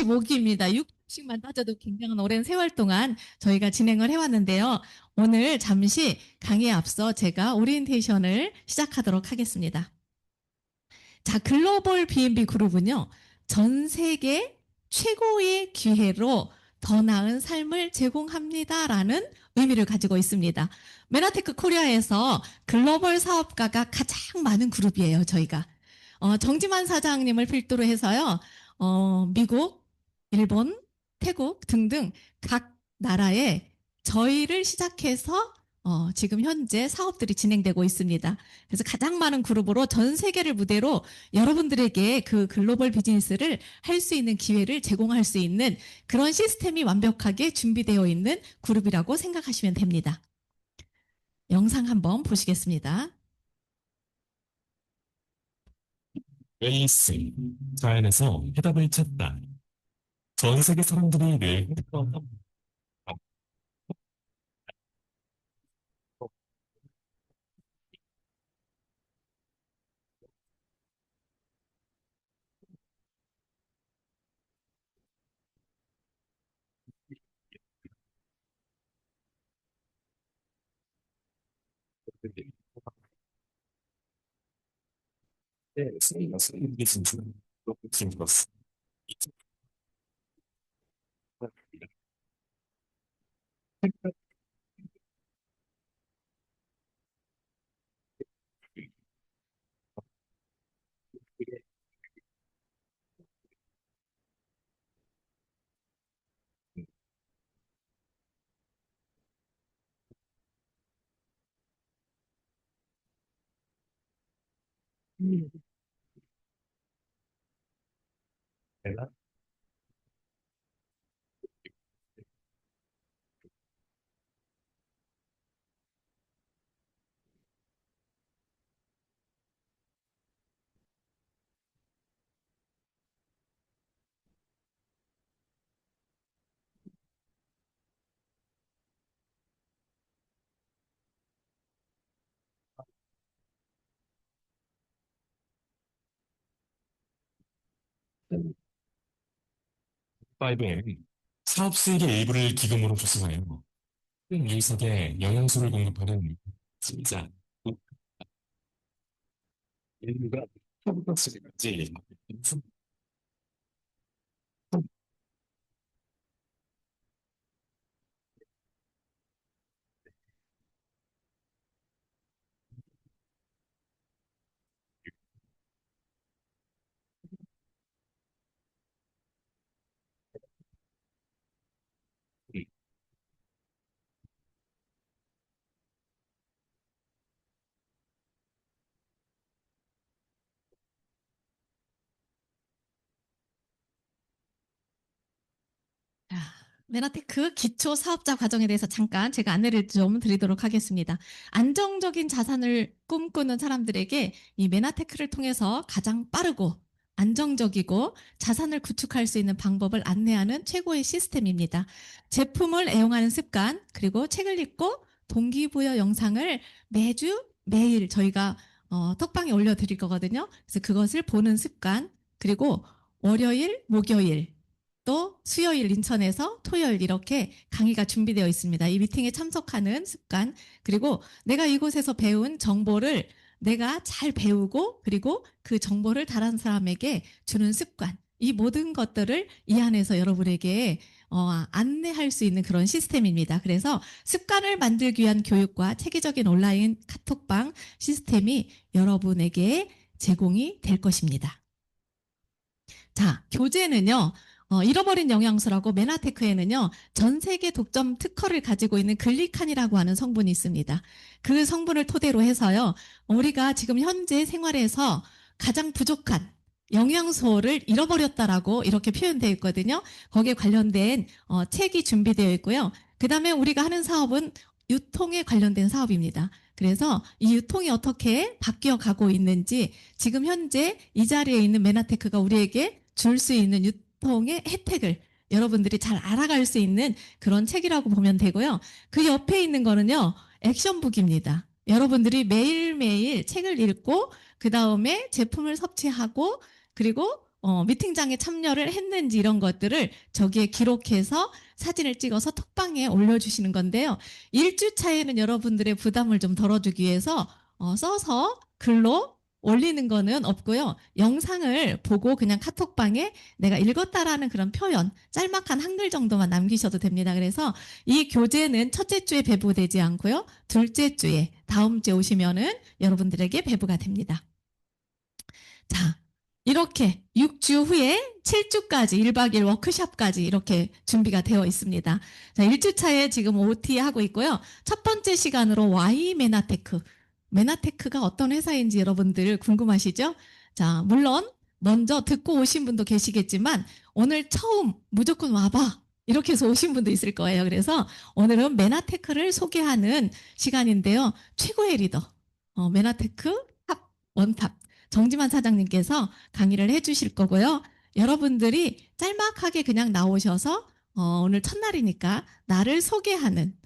35기입니다. 6씩만 따져도 굉장한 오랜 세월 동안 저희가 진행을 해왔는데요. 오늘 잠시 강의에 앞서 제가 오리엔테이션을 시작하도록 하겠습니다. 자, 글로벌 B&B 그룹은요, 전 세계 최고의 기회로 더 나은 삶을 제공합니다라는 의미를 가지고 있습니다. 메나테크 코리아에서 글로벌 사업가가 가장 많은 그룹이에요, 저희가. 정지만 사장님을 필두로 해서요, 미국, 일본, 태국 등등 각 나라에 저희를 시작해서 지금 현재 사업들이 진행되고 있습니다. 그래서 가장 많은 그룹으로 전 세계를 무대로 여러분들에게 그 글로벌 비즈니스를 할 수 있는 기회를 제공할 수 있는 그런 시스템이 완벽하게 준비되어 있는 그룹이라고 생각하시면 됩니다. 영상 한번 보시겠습니다. 에이스, 자연에서 해답을 찾다. 전 세계 사람들이 늘 핸드폰 파이브엠 사업 수익의 일부를 기금으로 조성하여 유석에 영양소를 공급하는 진짜 인류가 처부터까지 자, 메나테크 기초 사업자 과정에 대해서 잠깐 제가 안내를 좀 드리도록 하겠습니다. 안정적인 자산을 꿈꾸는 사람들에게 이 메나테크를 통해서 가장 빠르고 안정적이고 자산을 구축할 수 있는 방법을 안내하는 최고의 시스템입니다. 제품을 애용하는 습관, 그리고 책을 읽고 동기부여 영상을 매일 저희가 톡방에 올려드릴 거거든요. 그래서 그것을 보는 습관, 그리고 월요일, 목요일, 또 수요일 인천에서 토요일 이렇게 강의가 준비되어 있습니다. 이 미팅에 참석하는 습관, 그리고 내가 이곳에서 배운 정보를 내가 잘 배우고 그리고 그 정보를 다른 사람에게 주는 습관, 이 모든 것들을 이 안에서 여러분에게 안내할 수 있는 그런 시스템입니다. 그래서 습관을 만들기 위한 교육과 체계적인 온라인 카톡방 시스템이 여러분에게 제공이 될 것입니다. 자, 교재는요. 잃어버린 영양소라고 메나테크에는요. 전 세계 독점 특허를 가지고 있는 글리칸이라고 하는 성분이 있습니다. 그 성분을 토대로 해서요. 우리가 지금 현재 생활에서 가장 부족한 영양소를 잃어버렸다라고 이렇게 표현되어 있거든요. 거기에 관련된 책이 준비되어 있고요. 그 다음에 우리가 하는 사업은 유통에 관련된 사업입니다. 그래서 이 유통이 어떻게 바뀌어 가고 있는지 지금 현재 이 자리에 있는 메나테크가 우리에게 줄 수 있는 유통의 혜택을 여러분들이 잘 알아갈 수 있는 그런 책이라고 보면 되고요. 그 옆에 있는 거는요. 액션북입니다. 여러분들이 매일매일 책을 읽고 그 다음에 제품을 섭취하고 그리고 미팅장에 참여를 했는지 이런 것들을 저기에 기록해서 사진을 찍어서 톡방에 올려주시는 건데요. 1주차에는 여러분들의 부담을 좀 덜어주기 위해서 써서 글로 올리는 거는 없고요. 영상을 보고 그냥 카톡방에 내가 읽었다라는 그런 표현, 짤막한 한글 정도만 남기셔도 됩니다. 그래서 이 교재는 첫째 주에 배부되지 않고요. 둘째 주에, 다음 주에 오시면은 여러분들에게 배부가 됩니다. 자, 이렇게 6주 후에 7주까지 1박 2일 워크숍까지 이렇게 준비가 되어 있습니다. 자, 1주차에 지금 OT 하고 있고요. 첫 번째 시간으로 Y 메나테크. 메나테크가 어떤 회사인지 여러분들 궁금하시죠? 자, 물론 먼저 듣고 오신 분도 계시겠지만 오늘 처음 무조건 와봐. 이렇게 해서 오신 분도 있을 거예요. 그래서 오늘은 메나테크를 소개하는 시간인데요. 최고의 리더, 메나테크 탑, 원탑. 정지만 사장님께서 강의를 해주실 거고요. 여러분들이 짤막하게 그냥 나오셔서 오늘 첫날이니까 나를 소개하는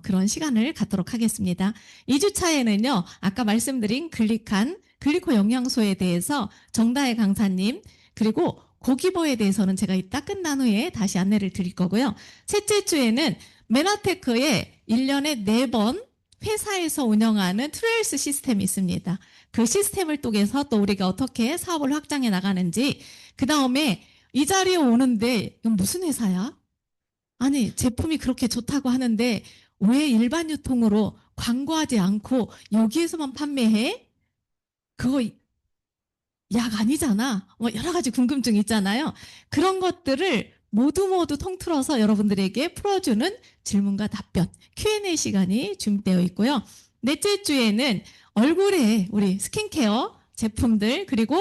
그런 시간을 갖도록 하겠습니다. 2주차에는요. 아까 말씀드린 글리코 영양소에 대해서 정다혜 강사님 그리고 고기버에 대해서는 제가 이따 끝난 후에 다시 안내를 드릴 거고요. 셋째 주에는 메나테크에 1년에 4번 회사에서 운영하는 트레일스 시스템이 있습니다. 그 시스템을 통해서 또 우리가 어떻게 사업을 확장해 나가는지, 그 다음에 이 자리에 오는데 이건 무슨 회사야? 아니 제품이 그렇게 좋다고 하는데 왜 일반 유통으로 광고하지 않고 여기에서만 판매해? 그거 약 아니잖아. 뭐 여러 가지 궁금증 있잖아요. 그런 것들을 모두 통틀어서 여러분들에게 풀어주는 질문과 답변 Q&A 시간이 준비되어 있고요. 넷째 주에는 얼굴에 우리 스킨케어 제품들 그리고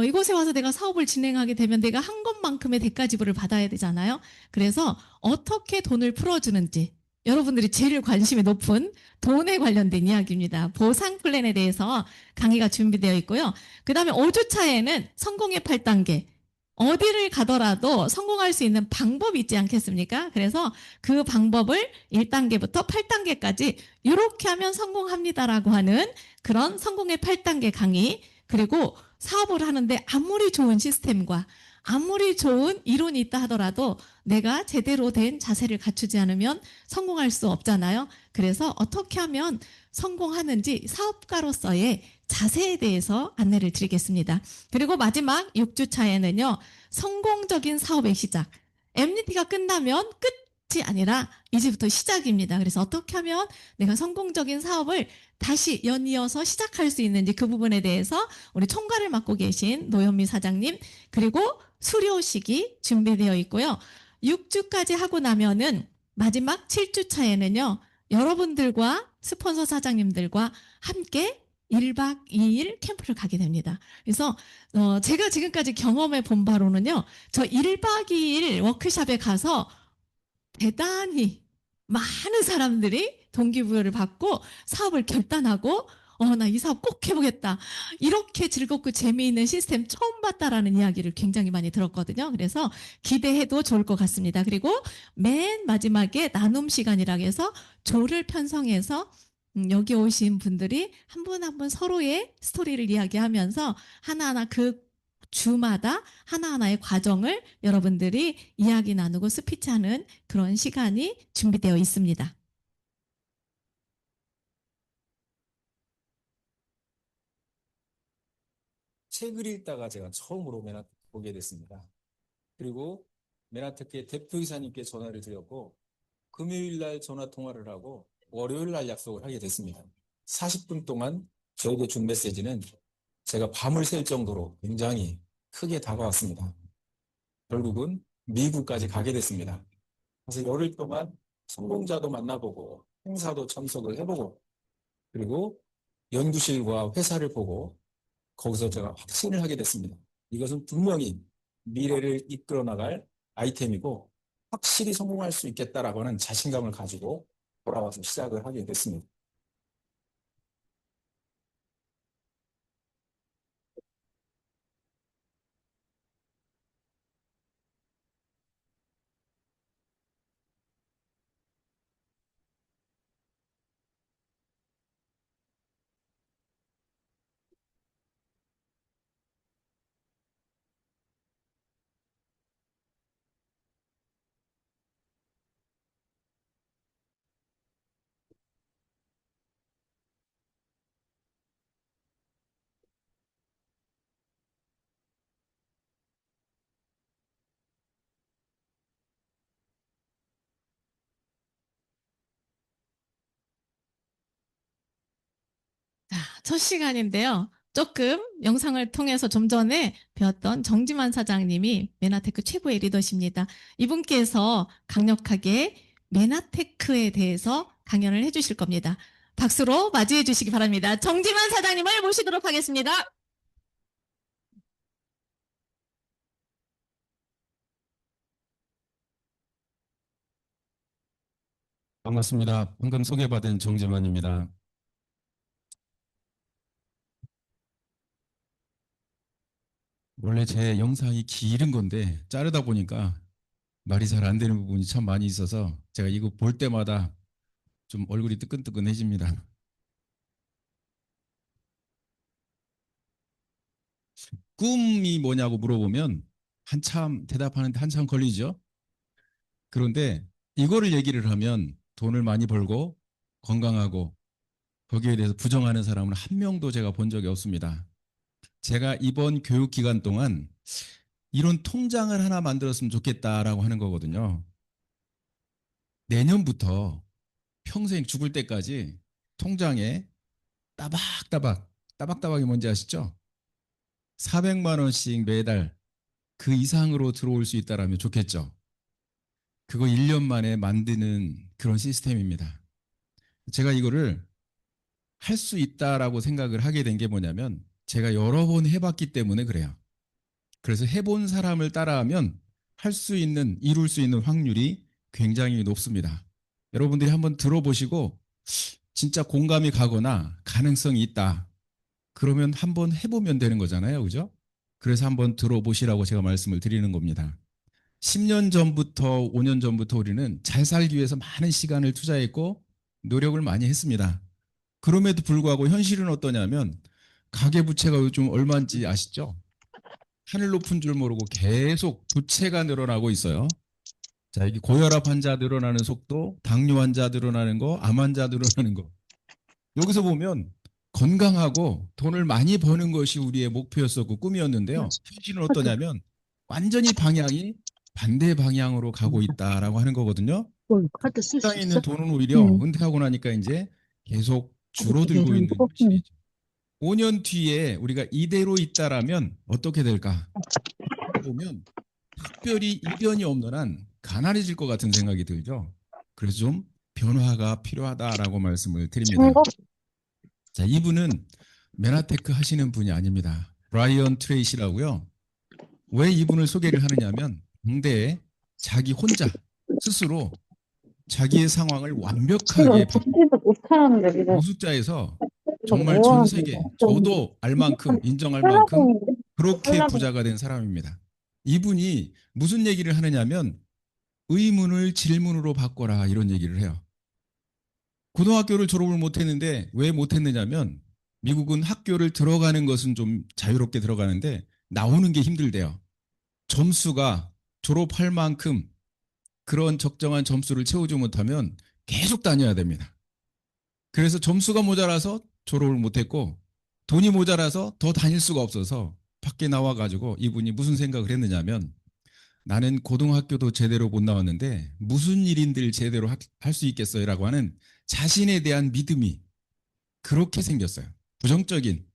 이곳에 와서 내가 사업을 진행하게 되면 내가 한 것만큼의 대가 지불을 받아야 되잖아요. 그래서 어떻게 돈을 풀어주는지 여러분들이 제일 관심이 높은 돈에 관련된 이야기입니다. 보상 플랜에 대해서 강의가 준비되어 있고요. 그 다음에 5주차에는 성공의 8단계. 어디를 가더라도 성공할 수 있는 방법이 있지 않겠습니까? 그래서 그 방법을 1단계부터 8단계까지 이렇게 하면 성공합니다라고 하는 그런 성공의 8단계 강의 그리고 사업을 하는데 아무리 좋은 시스템과 아무리 좋은 이론이 있다 하더라도 내가 제대로 된 자세를 갖추지 않으면 성공할 수 없잖아요. 그래서 어떻게 하면 성공하는지 사업가로서의 자세에 대해서 안내를 드리겠습니다. 그리고 마지막 6주차에는요. 성공적인 사업의 시작. MDT가 끝나면 끝이 아니라 이제부터 시작입니다. 그래서 어떻게 하면 내가 성공적인 사업을 다시 연이어서 시작할 수 있는지 그 부분에 대해서 우리 총괄을 맡고 계신 노현미 사장님 그리고 수료식이 준비되어 있고요. 6주까지 하고 나면은 마지막 7주차에는요. 여러분들과 스폰서 사장님들과 함께 1박 2일 캠프를 가게 됩니다. 그래서 제가 지금까지 경험해 본 바로는요. 저 1박 2일 워크숍에 가서 대단히 많은 사람들이 동기부여를 받고 사업을 결단하고 나 이 사업 꼭 해보겠다. 이렇게 즐겁고 재미있는 시스템 처음 봤다라는 이야기를 굉장히 많이 들었거든요. 그래서 기대해도 좋을 것 같습니다. 그리고 맨 마지막에 나눔 시간이라 해서 조를 편성해서 여기 오신 분들이 한 분 한 분 서로의 스토리를 이야기하면서 하나하나 그 주마다 하나하나의 과정을 여러분들이 이야기 나누고 스피치하는 그런 시간이 준비되어 있습니다. 책을 읽다가 제가 처음으로 메나테크 보게 됐습니다. 그리고 메나테크의 대표이사님께 전화를 드렸고 금요일 날 전화 통화를 하고 월요일 날 약속을 하게 됐습니다. 40분 동안 저에게 준 메시지는 제가 밤을 샐 정도로 굉장히 크게 다가왔습니다. 결국은 미국까지 가게 됐습니다. 그래서 열흘 동안 성공자도 만나보고 행사도 참석을 해보고 그리고 연구실과 회사를 보고 거기서 제가 확신을 하게 됐습니다. 이것은 분명히 미래를 이끌어 나갈 아이템이고 확실히 성공할 수 있겠다라고 하는 자신감을 가지고 돌아와서 시작을 하게 됐습니다. 첫 시간인데요. 조금 영상을 통해서 좀 전에 배웠던 정지만 사장님이 메나테크 최고의 리더십니다. 이분께서 강력하게 메나테크에 대해서 강연을 해주실 겁니다. 박수로 맞이해 주시기 바랍니다. 정지만 사장님을 모시도록 하겠습니다. 반갑습니다. 방금 소개받은 정재만입니다. 원래 제 영상이 길은 건데 자르다 보니까 말이 잘 안 되는 부분이 참 많이 있어서 제가 이거 볼 때마다 좀 얼굴이 뜨끈뜨끈해집니다. 꿈이 뭐냐고 물어보면 한참 대답하는데 한참 걸리죠. 그런데 이거를 얘기를 하면 돈을 많이 벌고 건강하고 거기에 대해서 부정하는 사람은 한 명도 제가 본 적이 없습니다. 제가 이번 교육 기간 동안 이런 통장을 하나 만들었으면 좋겠다라고 하는 거거든요. 내년부터 평생 죽을 때까지 통장에 따박따박이 뭔지 아시죠? 400만 원씩 매달 그 이상으로 들어올 수 있다라면 좋겠죠. 그거 1년 만에 만드는 그런 시스템입니다. 제가 이거를 할 수 있다라고 생각을 하게 된 게 뭐냐면 제가 여러 번 해봤기 때문에 그래요. 그래서 해본 사람을 따라하면 할 수 있는, 이룰 수 있는 확률이 굉장히 높습니다. 여러분들이 한번 들어보시고 진짜 공감이 가거나 가능성이 있다. 그러면 한번 해보면 되는 거잖아요. 그죠? 그래서 한번 들어보시라고 제가 말씀을 드리는 겁니다. 10년 전부터 5년 전부터 우리는 잘 살기 위해서 많은 시간을 투자했고 노력을 많이 했습니다. 그럼에도 불구하고 현실은 어떠냐면 가계부채가 요즘 얼마인지 아시죠? 하늘 높은 줄 모르고 계속 부채가 늘어나고 있어요. 자, 이게 고혈압 환자 늘어나는 속도, 당뇨 환자 늘어나는 거, 암 환자 늘어나는 거. 여기서 보면 건강하고 돈을 많이 버는 것이 우리의 목표였었고 꿈이었는데요. 현실은 어떠냐면 완전히 방향이 반대 방향으로 가고 있다라고 하는 거거든요. 카드 쓸 수 통장에 있어? 있는 돈은 오히려 응. 은퇴하고 나니까 이제 계속 줄어들고 있는 응. 현실이죠. 5년 뒤에 우리가 이대로 있다라면 어떻게 될까? 보면 특별히 이변이 없는 한 가난해질 것 같은 생각이 들죠. 그래서 좀 변화가 필요하다라고 말씀을 드립니다. 친구? 자, 이분은 메나테크 하시는 분이 아닙니다. 브라이언 트레이시라고요. 왜 이분을 소개를 하느냐면 당대에 자기 혼자 스스로 자기의 상황을 완벽하게 듣지도 못하는데 지금 노숙자에서 정말 전 세계 저도 알 만큼 인정할 만큼 그렇게 부자가 된 사람입니다. 이분이 무슨 얘기를 하느냐면 의문을 질문으로 바꿔라 이런 얘기를 해요. 고등학교를 졸업을 못했는데 왜 못했느냐면 미국은 학교를 들어가는 것은 좀 자유롭게 들어가는데 나오는 게 힘들대요. 점수가 졸업할 만큼 그런 적정한 점수를 채우지 못하면 계속 다녀야 됩니다. 그래서 점수가 모자라서 졸업을 못했고 돈이 모자라서 더 다닐 수가 없어서 밖에 나와가지고 이분이 무슨 생각을 했느냐면 나는 고등학교도 제대로 못 나왔는데 무슨 일인들 제대로 할 수 있겠어요 라고 하는 자신에 대한 믿음이 그렇게 생겼어요. 부정적인.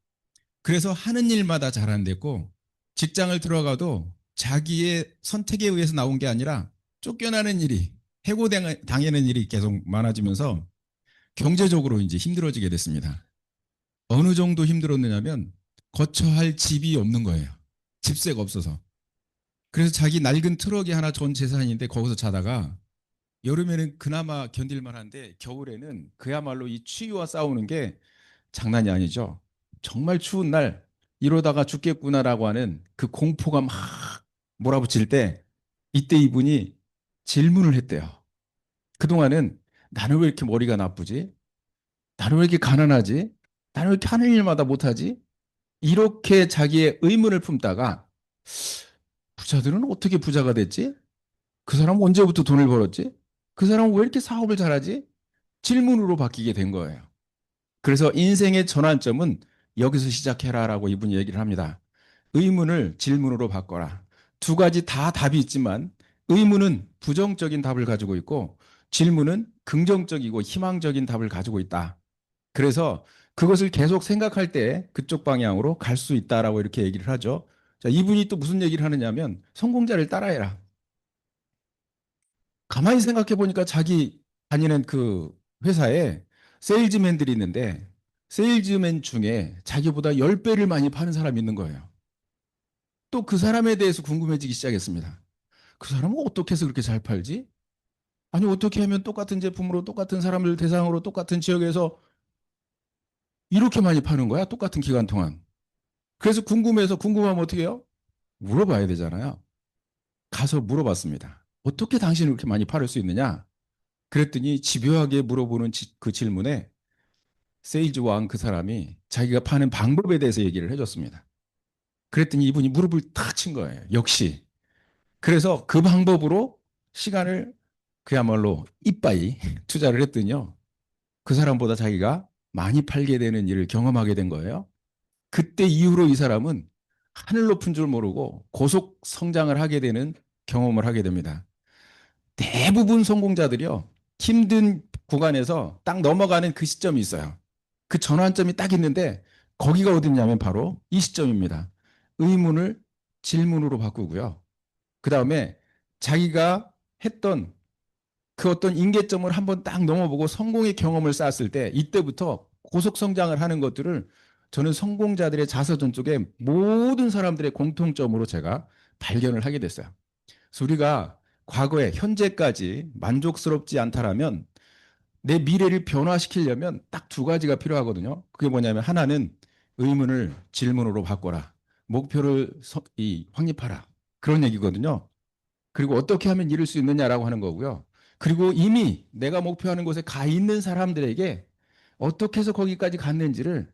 그래서 하는 일마다 잘 안 됐고 직장을 들어가도 자기의 선택에 의해서 나온 게 아니라 쫓겨나는 일이 해고당하는 일이 계속 많아지면서 경제적으로 이제 힘들어지게 됐습니다. 어느 정도 힘들었느냐면 거처 할 집이 없는 거예요. 집세가 없어서. 그래서 자기 낡은 트럭이 하나 전 재산인데 거기서 자다가 여름에는 그나마 견딜만 한데 겨울에는 그야말로 이 추위와 싸우는 게 장난이 아니죠. 정말 추운 날 이러다가 죽겠구나라고 하는 그 공포가 막 몰아붙일 때 이때 이분이 질문을 했대요. 그동안은 나는 왜 이렇게 머리가 나쁘지? 나는 왜 이렇게 가난하지? 나는 왜 이렇게 하는 일마다 못하지? 이렇게 자기의 의문을 품다가 부자들은 어떻게 부자가 됐지? 그 사람은 언제부터 돈을 벌었지? 그 사람은 왜 이렇게 사업을 잘하지? 질문으로 바뀌게 된 거예요. 그래서 인생의 전환점은 여기서 시작해라라고 이분이 얘기를 합니다. 의문을 질문으로 바꿔라. 두 가지 다 답이 있지만 의문은 부정적인 답을 가지고 있고 질문은 긍정적이고 희망적인 답을 가지고 있다. 그래서 그것을 계속 생각할 때 그쪽 방향으로 갈 수 있다라고 이렇게 얘기를 하죠. 자, 이분이 또 무슨 얘기를 하느냐면 성공자를 따라해라. 가만히 생각해 보니까 자기 다니는 그 회사에 세일즈맨들이 있는데 세일즈맨 중에 자기보다 10배를 많이 파는 사람이 있는 거예요. 또 그 사람에 대해서 궁금해지기 시작했습니다. 그 사람은 어떻게 해서 그렇게 잘 팔지? 아니, 어떻게 하면 똑같은 제품으로 똑같은 사람들 대상으로 똑같은 지역에서 이렇게 많이 파는 거야? 똑같은 기간 동안. 그래서 궁금해서 궁금하면 어떻게 해요? 물어봐야 되잖아요. 가서 물어봤습니다. 어떻게 당신은 그렇게 많이 팔을 수 있느냐? 그랬더니 집요하게 물어보는 그 질문에 세일즈 왕 그 사람이 자기가 파는 방법에 대해서 얘기를 해줬습니다. 그랬더니 이분이 무릎을 탁 친 거예요. 역시. 그래서 그 방법으로 시간을 그야말로 이빠이 투자를 했더니요. 그 사람보다 자기가 많이 팔게 되는 일을 경험하게 된 거예요. 그때 이후로 이 사람은 하늘 높은 줄 모르고 고속 성장을 하게 되는 경험을 하게 됩니다. 대부분 성공자들이요. 힘든 구간에서 딱 넘어가는 그 시점이 있어요. 그 전환점이 딱 있는데 거기가 어딨냐면 바로 이 시점입니다. 의문을 질문으로 바꾸고요. 그 다음에 자기가 했던 그 어떤 임계점을 한번 딱 넘어보고 성공의 경험을 쌓았을 때 이때부터 고속 성장을 하는 것들을 저는 성공자들의 자서전 쪽에 모든 사람들의 공통점으로 제가 발견을 하게 됐어요. 그래서 우리가 과거에 현재까지 만족스럽지 않다라면 내 미래를 변화시키려면 딱 두 가지가 필요하거든요. 그게 뭐냐면 하나는 의문을 질문으로 바꿔라. 목표를 확립하라. 그런 얘기거든요. 그리고 어떻게 하면 이룰 수 있느냐라고 하는 거고요. 그리고 이미 내가 목표하는 곳에 가 있는 사람들에게 어떻게 해서 거기까지 갔는지를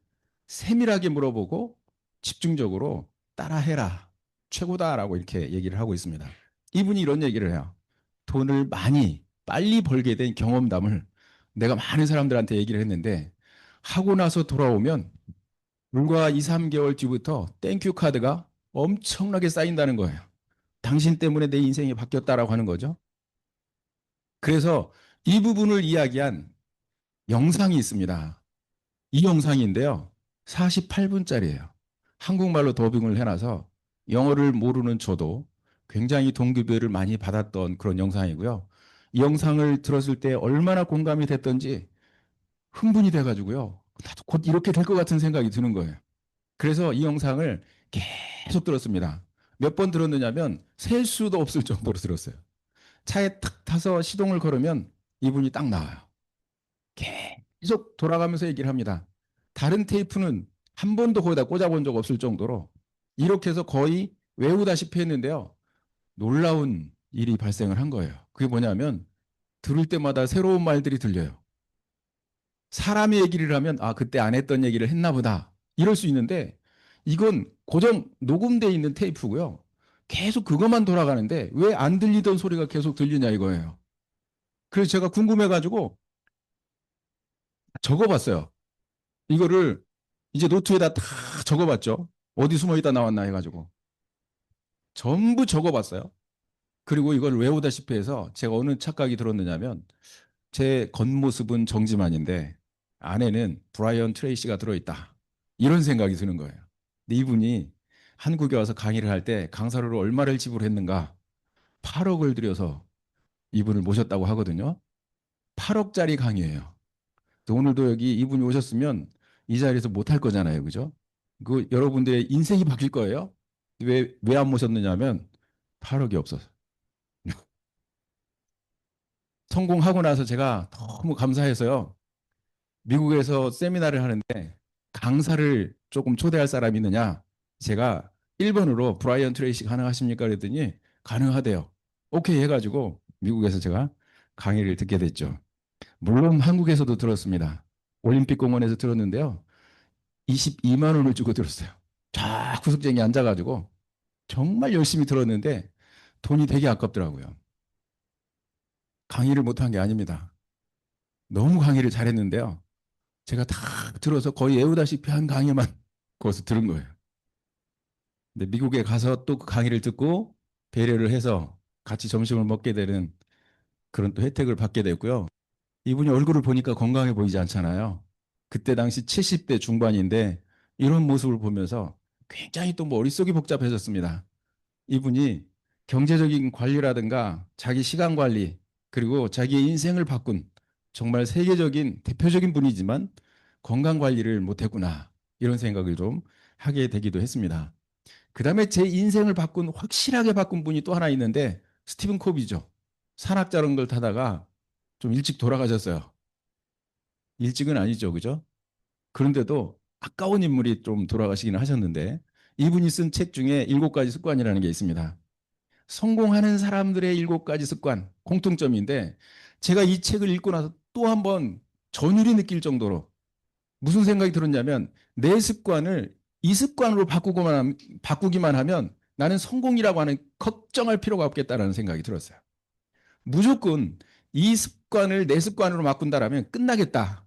세밀하게 물어보고 집중적으로 따라해라. 최고다라고 이렇게 얘기를 하고 있습니다. 이분이 이런 얘기를 해요. 돈을 많이 빨리 벌게 된 경험담을 내가 많은 사람들한테 얘기를 했는데 하고 나서 돌아오면 불과 2, 3개월 뒤부터 땡큐 카드가 엄청나게 쌓인다는 거예요. 당신 때문에 내 인생이 바뀌었다라고 하는 거죠. 그래서 이 부분을 이야기한 영상이 있습니다. 이 영상인데요. 48분짜리예요. 한국말로 더빙을 해놔서 영어를 모르는 저도 굉장히 동기부여를 많이 받았던 그런 영상이고요. 이 영상을 들었을 때 얼마나 공감이 됐던지 흥분이 돼가지고요. 나도 곧 이렇게 될 것 같은 생각이 드는 거예요. 그래서 이 영상을 계속 들었습니다. 몇 번 들었느냐면 셀 수도 없을 정도로 들었어요. 차에 탁 타서 시동을 걸으면 이분이 딱 나와요. 계속 돌아가면서 얘기를 합니다. 다른 테이프는 한 번도 거기다 꽂아본 적 없을 정도로 이렇게 해서 거의 외우다시피 했는데요. 놀라운 일이 발생을 한 거예요. 그게 뭐냐면 들을 때마다 새로운 말들이 들려요. 사람의 얘기를 하면 아 그때 안 했던 얘기를 했나 보다 이럴 수 있는데 이건 고정 녹음돼 있는 테이프고요. 계속 그것만 돌아가는데 왜 안 들리던 소리가 계속 들리냐 이거예요. 그래서 제가 궁금해가지고 적어봤어요. 이거를 이제 노트에다 다 적어봤죠. 어디 숨어 있다 나왔나 해가지고 전부 적어봤어요. 그리고 이걸 외우다시피 해서 제가 어느 착각이 들었느냐면 제 겉모습은 정지만인데 안에는 브라이언 트레이시가 들어있다. 이런 생각이 드는 거예요. 근데 이분이 한국에 와서 강의를 할 때 강사료를 얼마를 지불했는가 8억을 들여서 이분을 모셨다고 하거든요. 8억짜리 강의예요. 오늘도 여기 이분이 오셨으면 이 자리에서 못할 거잖아요. 그죠? 그 여러분들의 인생이 바뀔 거예요. 왜 안 모셨느냐면 8억이 없어서. 성공하고 나서 제가 너무 감사해서요. 미국에서 세미나를 하는데 강사를 조금 초대할 사람이 있느냐? 제가 1번으로 브라이언 트레이시 가능하십니까? 그랬더니 가능하대요. 오케이 해가지고 미국에서 제가 강의를 듣게 됐죠. 물론 한국에서도 들었습니다. 올림픽 공원에서 들었는데요. 22만 원을 주고 들었어요. 쫙 구석쟁이 앉아가지고 정말 열심히 들었는데 돈이 되게 아깝더라고요. 강의를 못한 게 아닙니다. 너무 강의를 잘했는데요. 제가 다 들어서 거의 외우다시피 한 강의만 거기서 들은 거예요. 근데 미국에 가서 또 그 강의를 듣고 배려를 해서 같이 점심을 먹게 되는 그런 또 혜택을 받게 됐고요. 이분이 얼굴을 보니까 건강해 보이지 않잖아요. 그때 당시 70대 중반인데 이런 모습을 보면서 굉장히 또 머릿속이 복잡해졌습니다. 이분이 경제적인 관리라든가 자기 시간 관리 그리고 자기의 인생을 바꾼 정말 세계적인 대표적인 분이지만 건강 관리를 못했구나 이런 생각을 좀 하게 되기도 했습니다. 그 다음에 제 인생을 확실하게 바꾼 분이 또 하나 있는데 스티븐 코비죠. 산악자전거를 타다가 좀 일찍 돌아가셨어요. 일찍은 아니죠, 그죠? 그런데도 아까운 인물이 좀 돌아가시기는 하셨는데 이분이 쓴 책 중에 7가지 습관이라는 게 있습니다. 성공하는 사람들의 7가지 습관, 공통점인데 제가 이 책을 읽고 나서 또 한 번 전율이 느낄 정도로 무슨 생각이 들었냐면 내 습관을 이 습관으로 바꾸기만 하면 나는 성공이라고 하는 걱정할 필요가 없겠다라는 생각이 들었어요. 무조건 이 습관을 내 습관으로 바꾼다라면 끝나겠다.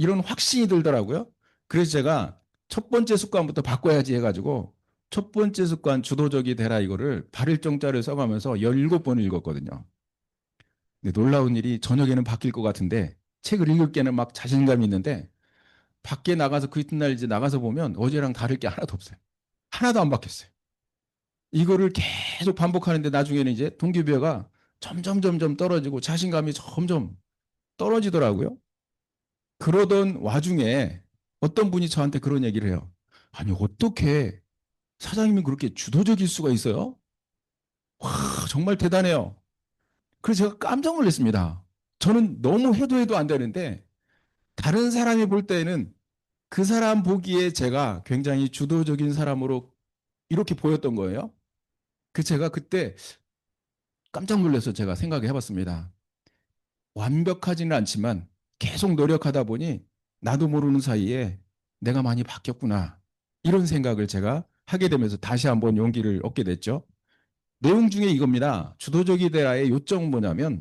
이런 확신이 들더라고요. 그래서 제가 첫 번째 습관부터 바꿔야지 해가지고 첫 번째 습관 주도적이 되라 이거를 발일정자를 써가면서 17번을 읽었거든요. 근데 놀라운 일이 저녁에는 바뀔 것 같은데 책을 읽을 게는 막 자신감이 있는데 밖에 나가서 그 이튿날 이제 나가서 보면 어제랑 다를 게 하나도 없어요. 하나도 안 바뀌었어요. 이거를 계속 반복하는데 나중에는 이제 동기부여가 점점 떨어지고 자신감이 점점 떨어지더라고요. 그러던 와중에 어떤 분이 저한테 그런 얘기를 해요. 아니, 어떻게 사장님이 그렇게 주도적일 수가 있어요? 와, 정말 대단해요. 그래서 제가 깜짝 놀랐습니다. 저는 너무 해도 안 되는데 다른 사람이 볼 때는 그 사람 보기에 제가 굉장히 주도적인 사람으로 이렇게 보였던 거예요. 그 제가 그때 깜짝 놀라서 제가 생각해 봤습니다. 완벽하지는 않지만 계속 노력하다 보니 나도 모르는 사이에 내가 많이 바뀌었구나. 이런 생각을 제가 하게 되면서 다시 한번 용기를 얻게 됐죠. 내용 중에 이겁니다. 주도적이 되라의 요점은 뭐냐면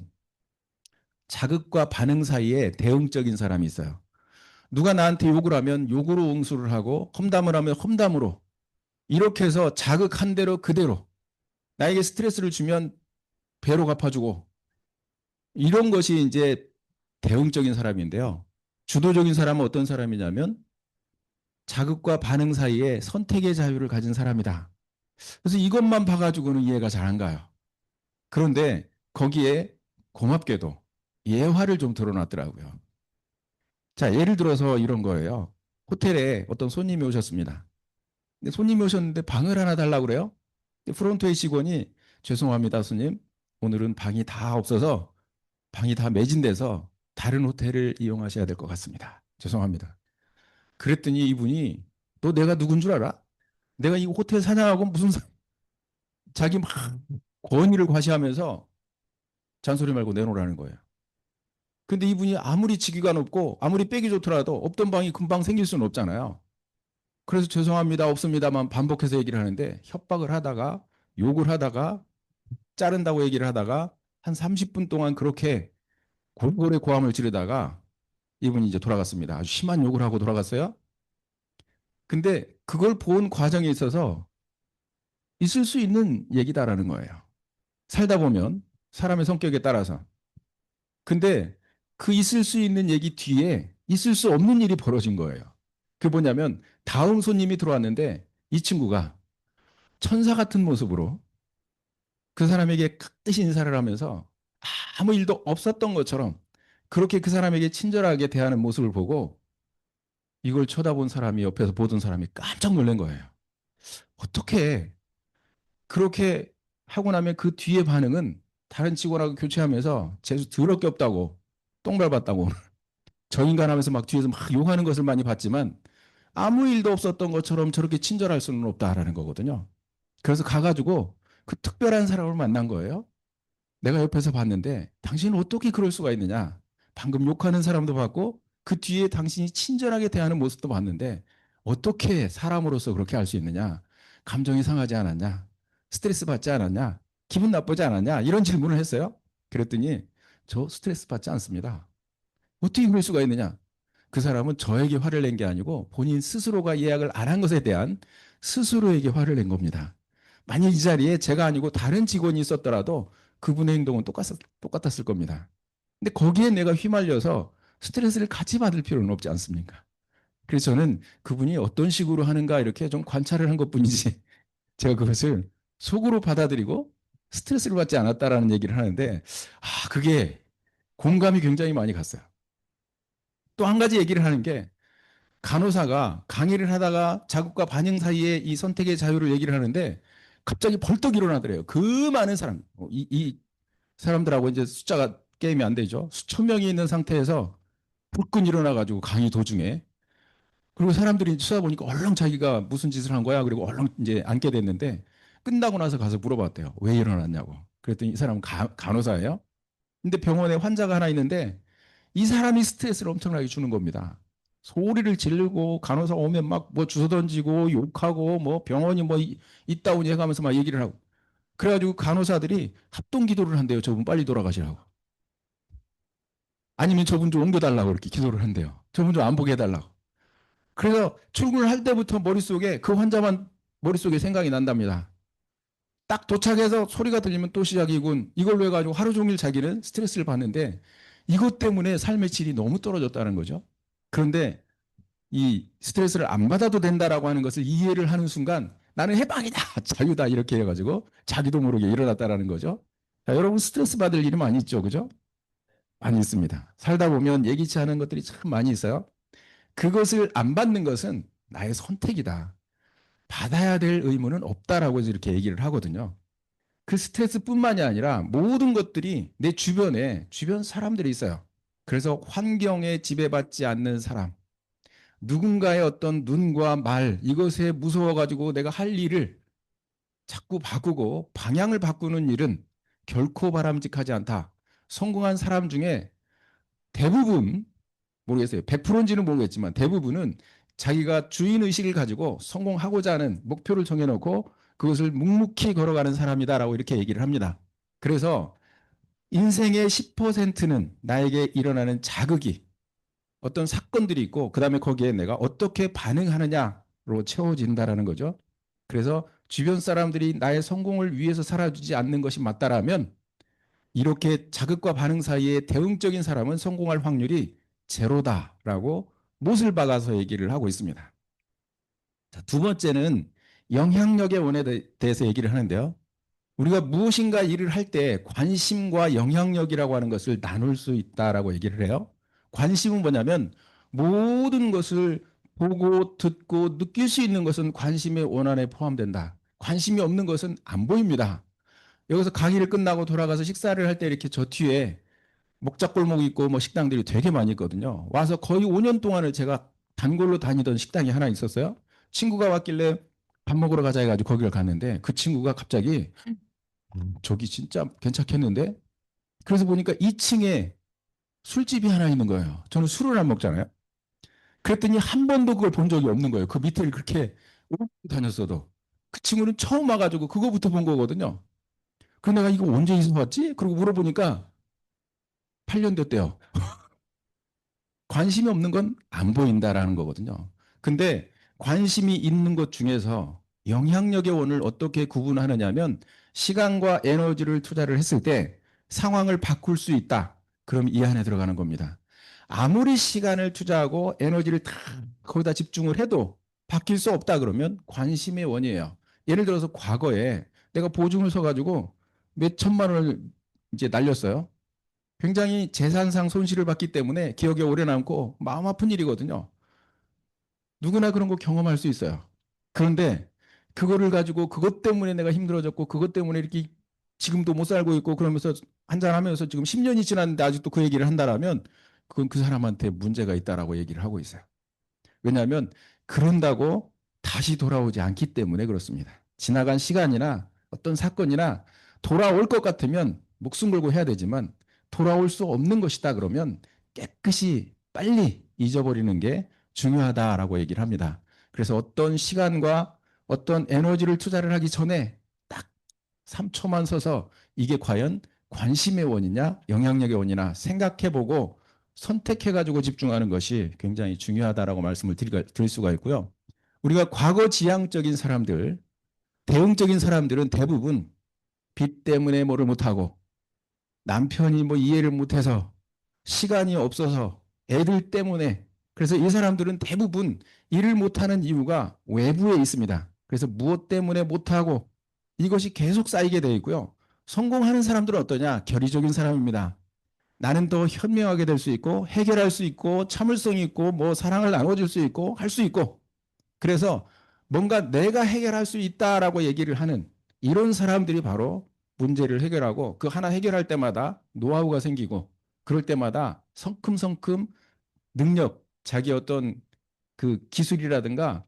자극과 반응 사이에 대응적인 사람이 있어요. 누가 나한테 욕을 하면 욕으로 응수를 하고 험담을 하면 험담으로 이렇게 해서 자극한 대로 그대로 나에게 스트레스를 주면 배로 갚아주고 이런 것이 이제 대응적인 사람인데요. 주도적인 사람은 어떤 사람이냐면 자극과 반응 사이에 선택의 자유를 가진 사람이다. 그래서 이것만 봐가지고는 이해가 잘 안 가요. 그런데 거기에 고맙게도 예화를 좀 드러났더라고요. 자, 예를 들어서 이런 거예요. 호텔에 어떤 손님이 오셨습니다. 근데 손님이 오셨는데 방을 하나 달라고 그래요. 프론트의 직원이 죄송합니다, 손님. 오늘은 방이 다 없어서 방이 다 매진돼서 다른 호텔을 이용하셔야 될 것 같습니다. 죄송합니다. 그랬더니 이분이 너 내가 누군 줄 알아? 내가 이 호텔 사장하고 무슨 자기 막 권위를 과시하면서 잔소리 말고 내놓으라는 거예요. 근데 이분이 아무리 직위가 높고 아무리 빼기 좋더라도 없던 방이 금방 생길 수는 없잖아요. 그래서 죄송합니다, 없습니다만 반복해서 얘기를 하는데 협박을 하다가 욕을 하다가 자른다고 얘기를 하다가 한 30분 동안 그렇게 골골의 고함을 지르다가 이분이 이제 돌아갔습니다. 아주 심한 욕을 하고 돌아갔어요. 근데 그걸 본 과정에 있어서 있을 수 있는 얘기다라는 거예요. 살다 보면 사람의 성격에 따라서. 근데 그 있을 수 있는 얘기 뒤에 있을 수 없는 일이 벌어진 거예요. 그게 뭐냐면 다음 손님이 들어왔는데 이 친구가 천사 같은 모습으로 그 사람에게 깍듯이 인사를 하면서 아무 일도 없었던 것처럼 그렇게 그 사람에게 친절하게 대하는 모습을 보고 이걸 쳐다본 사람이 옆에서 보던 사람이 깜짝 놀란 거예요. 어떻게 그렇게 하고 나면 그 뒤에 반응은 다른 직원하고 교체하면서 재수 더럽게 없다고 똥 밟았다고 저 인간 하면서 막 뒤에서 막 욕하는 것을 많이 봤지만 아무 일도 없었던 것처럼 저렇게 친절할 수는 없다라는 거거든요. 그래서 가가지고 그 특별한 사람을 만난 거예요. 내가 옆에서 봤는데 당신은 어떻게 그럴 수가 있느냐. 방금 욕하는 사람도 봤고 그 뒤에 당신이 친절하게 대하는 모습도 봤는데 어떻게 사람으로서 그렇게 할 수 있느냐. 감정이 상하지 않았냐. 스트레스 받지 않았냐. 기분 나쁘지 않았냐. 이런 질문을 했어요. 그랬더니 저 스트레스 받지 않습니다. 어떻게 그럴 수가 있느냐. 그 사람은 저에게 화를 낸 게 아니고 본인 스스로가 예약을 안 한 것에 대한 스스로에게 화를 낸 겁니다. 만약 이 자리에 제가 아니고 다른 직원이 있었더라도 그분의 행동은 똑같았을 겁니다. 근데 거기에 내가 휘말려서 스트레스를 같이 받을 필요는 없지 않습니까? 그래서 저는 그분이 어떤 식으로 하는가 이렇게 좀 관찰을 한 것뿐이지 제가 그것을 속으로 받아들이고 스트레스를 받지 않았다라는 얘기를 하는데 그게 공감이 굉장히 많이 갔어요. 또 한 가지 얘기를 하는 게 간호사가 강의를 하다가 자극과 반응 사이에 이 선택의 자유를 얘기를 하는데 갑자기 벌떡 일어나더래요. 그 많은 사람, 이 사람들하고 이제 숫자가 게임이 안 되죠. 수천 명이 있는 상태에서 불끈 일어나가지고 강의 도중에 그리고 사람들이 쳐다보니까 얼른 자기가 무슨 짓을 한 거야. 그리고 얼른 이제 앉게 됐는데 끝나고 나서 가서 물어봤대요. 왜 일어났냐고. 그랬더니 이 사람은 간호사예요. 근데 병원에 환자가 하나 있는데 이 사람이 스트레스를 엄청나게 주는 겁니다. 소리를 지르고 간호사 오면 막 뭐 주워 던지고 욕하고 뭐 병원이 뭐 있다오니 해가면서 막 얘기를 하고 그래가지고 간호사들이 합동 기도를 한대요. 저분 빨리 돌아가시라고. 아니면 저분 좀 옮겨달라고 이렇게 기도를 한대요. 저분 좀 안 보게 해달라고. 그래서 출근을 할 때부터 머릿속에 그 환자만 머릿속에 생각이 난답니다. 딱 도착해서 소리가 들리면 또 시작이군. 이걸로 해가지고 하루 종일 자기는 스트레스를 받는데 이것 때문에 삶의 질이 너무 떨어졌다는 거죠. 그런데 이 스트레스를 안 받아도 된다라고 하는 것을 이해를 하는 순간 나는 해방이다, 자유다 이렇게 해가지고 자기도 모르게 일어났다라는 거죠. 자, 여러분 스트레스 받을 일이 많이 있죠, 그죠? 많이 있습니다. 살다 보면 예기치 않은 것들이 참 많이 있어요. 그것을 안 받는 것은 나의 선택이다. 받아야 될 의무는 없다라고 이렇게 얘기를 하거든요. 그 스트레스뿐만이 아니라 모든 것들이 내 주변에 주변 사람들이 있어요. 그래서 환경에 지배받지 않는 사람, 누군가의 어떤 눈과 말 이것에 무서워가지고 내가 할 일을 자꾸 바꾸고 방향을 바꾸는 일은 결코 바람직하지 않다. 성공한 사람 중에 대부분 모르겠어요. 100%인지는 모르겠지만 대부분은 자기가 주인의식을 가지고 성공하고자 하는 목표를 정해놓고 그것을 묵묵히 걸어가는 사람이다라고 이렇게 얘기를 합니다. 그래서 인생의 10%는 나에게 일어나는 자극이 어떤 사건들이 있고 그다음에 거기에 내가 어떻게 반응하느냐로 채워진다라는 거죠. 그래서 주변 사람들이 나의 성공을 위해서 살아주지 않는 것이 맞다라면 이렇게 자극과 반응 사이에 대응적인 사람은 성공할 확률이 제로다라고 못을 박아서 얘기를 하고 있습니다. 자, 두 번째는 영향력의 원에 대해서 얘기를 하는데요. 우리가 무엇인가 일을 할 때 관심과 영향력이라고 하는 것을 나눌 수 있다라고 얘기를 해요. 관심은 뭐냐면 모든 것을 보고 듣고 느낄 수 있는 것은 관심의 원안에 포함된다. 관심이 없는 것은 안 보입니다. 여기서 강의를 끝나고 돌아가서 식사를 할 때 이렇게 저 뒤에 목작골목이 있고 뭐 식당들이 되게 많이 있거든요. 와서 거의 5년 동안을 제가 단골로 다니던 식당이 하나 있었어요. 친구가 왔길래 밥 먹으러 가자 해가지고 거기를 갔는데 그 친구가 갑자기 저기 진짜 괜찮겠는데? 그래서 보니까 2층에 술집이 하나 있는 거예요. 저는 술을 안 먹잖아요. 그랬더니 한 번도 그걸 본 적이 없는 거예요. 그 밑에를 그렇게 오래 다녔어도. 그 친구는 처음 와가지고 그거부터 본 거거든요. 그래서 내가 이거 언제 이사 왔지? 그러고 물어보니까 8년 됐대요. 관심이 없는 건 안 보인다라는 거거든요. 근데 관심이 있는 것 중에서 영향력의 원을 어떻게 구분하느냐면 시간과 에너지를 투자를 했을 때 상황을 바꿀 수 있다. 그럼 이 안에 들어가는 겁니다. 아무리 시간을 투자하고 에너지를 다 거기다 집중을 해도 바뀔 수 없다 그러면 관심의 원이에요. 예를 들어서 과거에 내가 보증을 서가지고 몇 천만 원을 이제 날렸어요. 굉장히 재산상 손실을 봤기 때문에 기억에 오래 남고 마음 아픈 일이거든요. 누구나 그런 거 경험할 수 있어요. 그런데 그거를 가지고 그것 때문에 내가 힘들어졌고 그것 때문에 이렇게 지금도 못 살고 있고 그러면서 한잔하면서 지금 10년이 지났는데 아직도 그 얘기를 한다라면 그건 그 사람한테 문제가 있다라고 얘기를 하고 있어요. 왜냐하면 그런다고 다시 돌아오지 않기 때문에 그렇습니다. 지나간 시간이나 어떤 사건이나 돌아올 것 같으면 목숨 걸고 해야 되지만 돌아올 수 없는 것이다 그러면 깨끗이 빨리 잊어버리는 게 중요하다라고 얘기를 합니다. 그래서 어떤 시간과 어떤 에너지를 투자를 하기 전에 딱 3초만 서서 이게 과연 관심의 원이냐 영향력의 원이냐 생각해보고 선택해가지고 집중하는 것이 굉장히 중요하다라고 말씀을 드릴 수가 있고요. 우리가 과거 지향적인 사람들, 대응적인 사람들은 대부분 빚 때문에 뭐를 못하고 남편이 뭐 이해를 못해서 시간이 없어서 애들 때문에 그래서 이 사람들은 대부분 일을 못하는 이유가 외부에 있습니다. 그래서 무엇 때문에 못하고 이것이 계속 쌓이게 되어 있고요. 성공하는 사람들은 어떠냐? 결의적인 사람입니다. 나는 더 현명하게 될 수 있고 해결할 수 있고 참을성이 있고 뭐 사랑을 나눠줄 수 있고 할 수 있고 그래서 뭔가 내가 해결할 수 있다라고 얘기를 하는 이런 사람들이 바로 문제를 해결하고 그 하나 해결할 때마다 노하우가 생기고 그럴 때마다 성큼성큼 능력, 자기 어떤 그 기술이라든가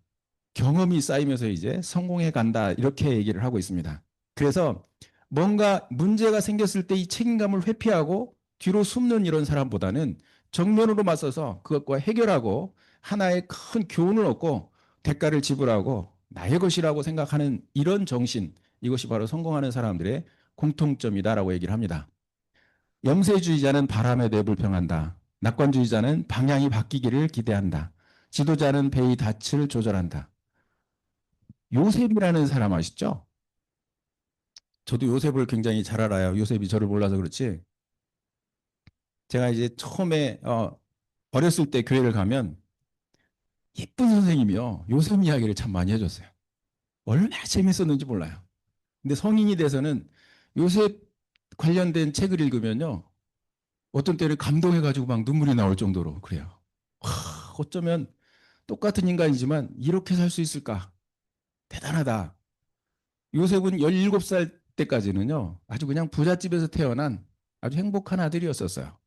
경험이 쌓이면서 이제 성공해 간다 이렇게 얘기를 하고 있습니다. 그래서 뭔가 문제가 생겼을 때 이 책임감을 회피하고 뒤로 숨는 이런 사람보다는 정면으로 맞서서 그것과 해결하고 하나의 큰 교훈을 얻고 대가를 지불하고 나의 것이라고 생각하는 이런 정신, 이것이 바로 성공하는 사람들의 공통점이다라고 얘기를 합니다. 염세주의자는 바람에 내불평한다. 낙관주의자는 방향이 바뀌기를 기대한다. 지도자는 배의 닻을 조절한다. 요셉이라는 사람 아시죠? 저도 요셉을 굉장히 잘 알아요. 요셉이 저를 몰라서 그렇지. 제가 이제 처음에 어렸을 때 교회를 가면 예쁜 선생님이요. 요셉 이야기를 참 많이 해줬어요. 얼마나 재밌었는지 몰라요. 근데 성인이 돼서는 요셉 관련된 책을 읽으면요. 어떤 때는 감동해가지고 막 눈물이 나올 정도로 그래요. 어쩌면 똑같은 인간이지만 이렇게 살 수 있을까? 대단하다. 요셉은 17살 때까지는요. 아주 그냥 부잣집에서 태어난 아주 행복한 아들이었었어요.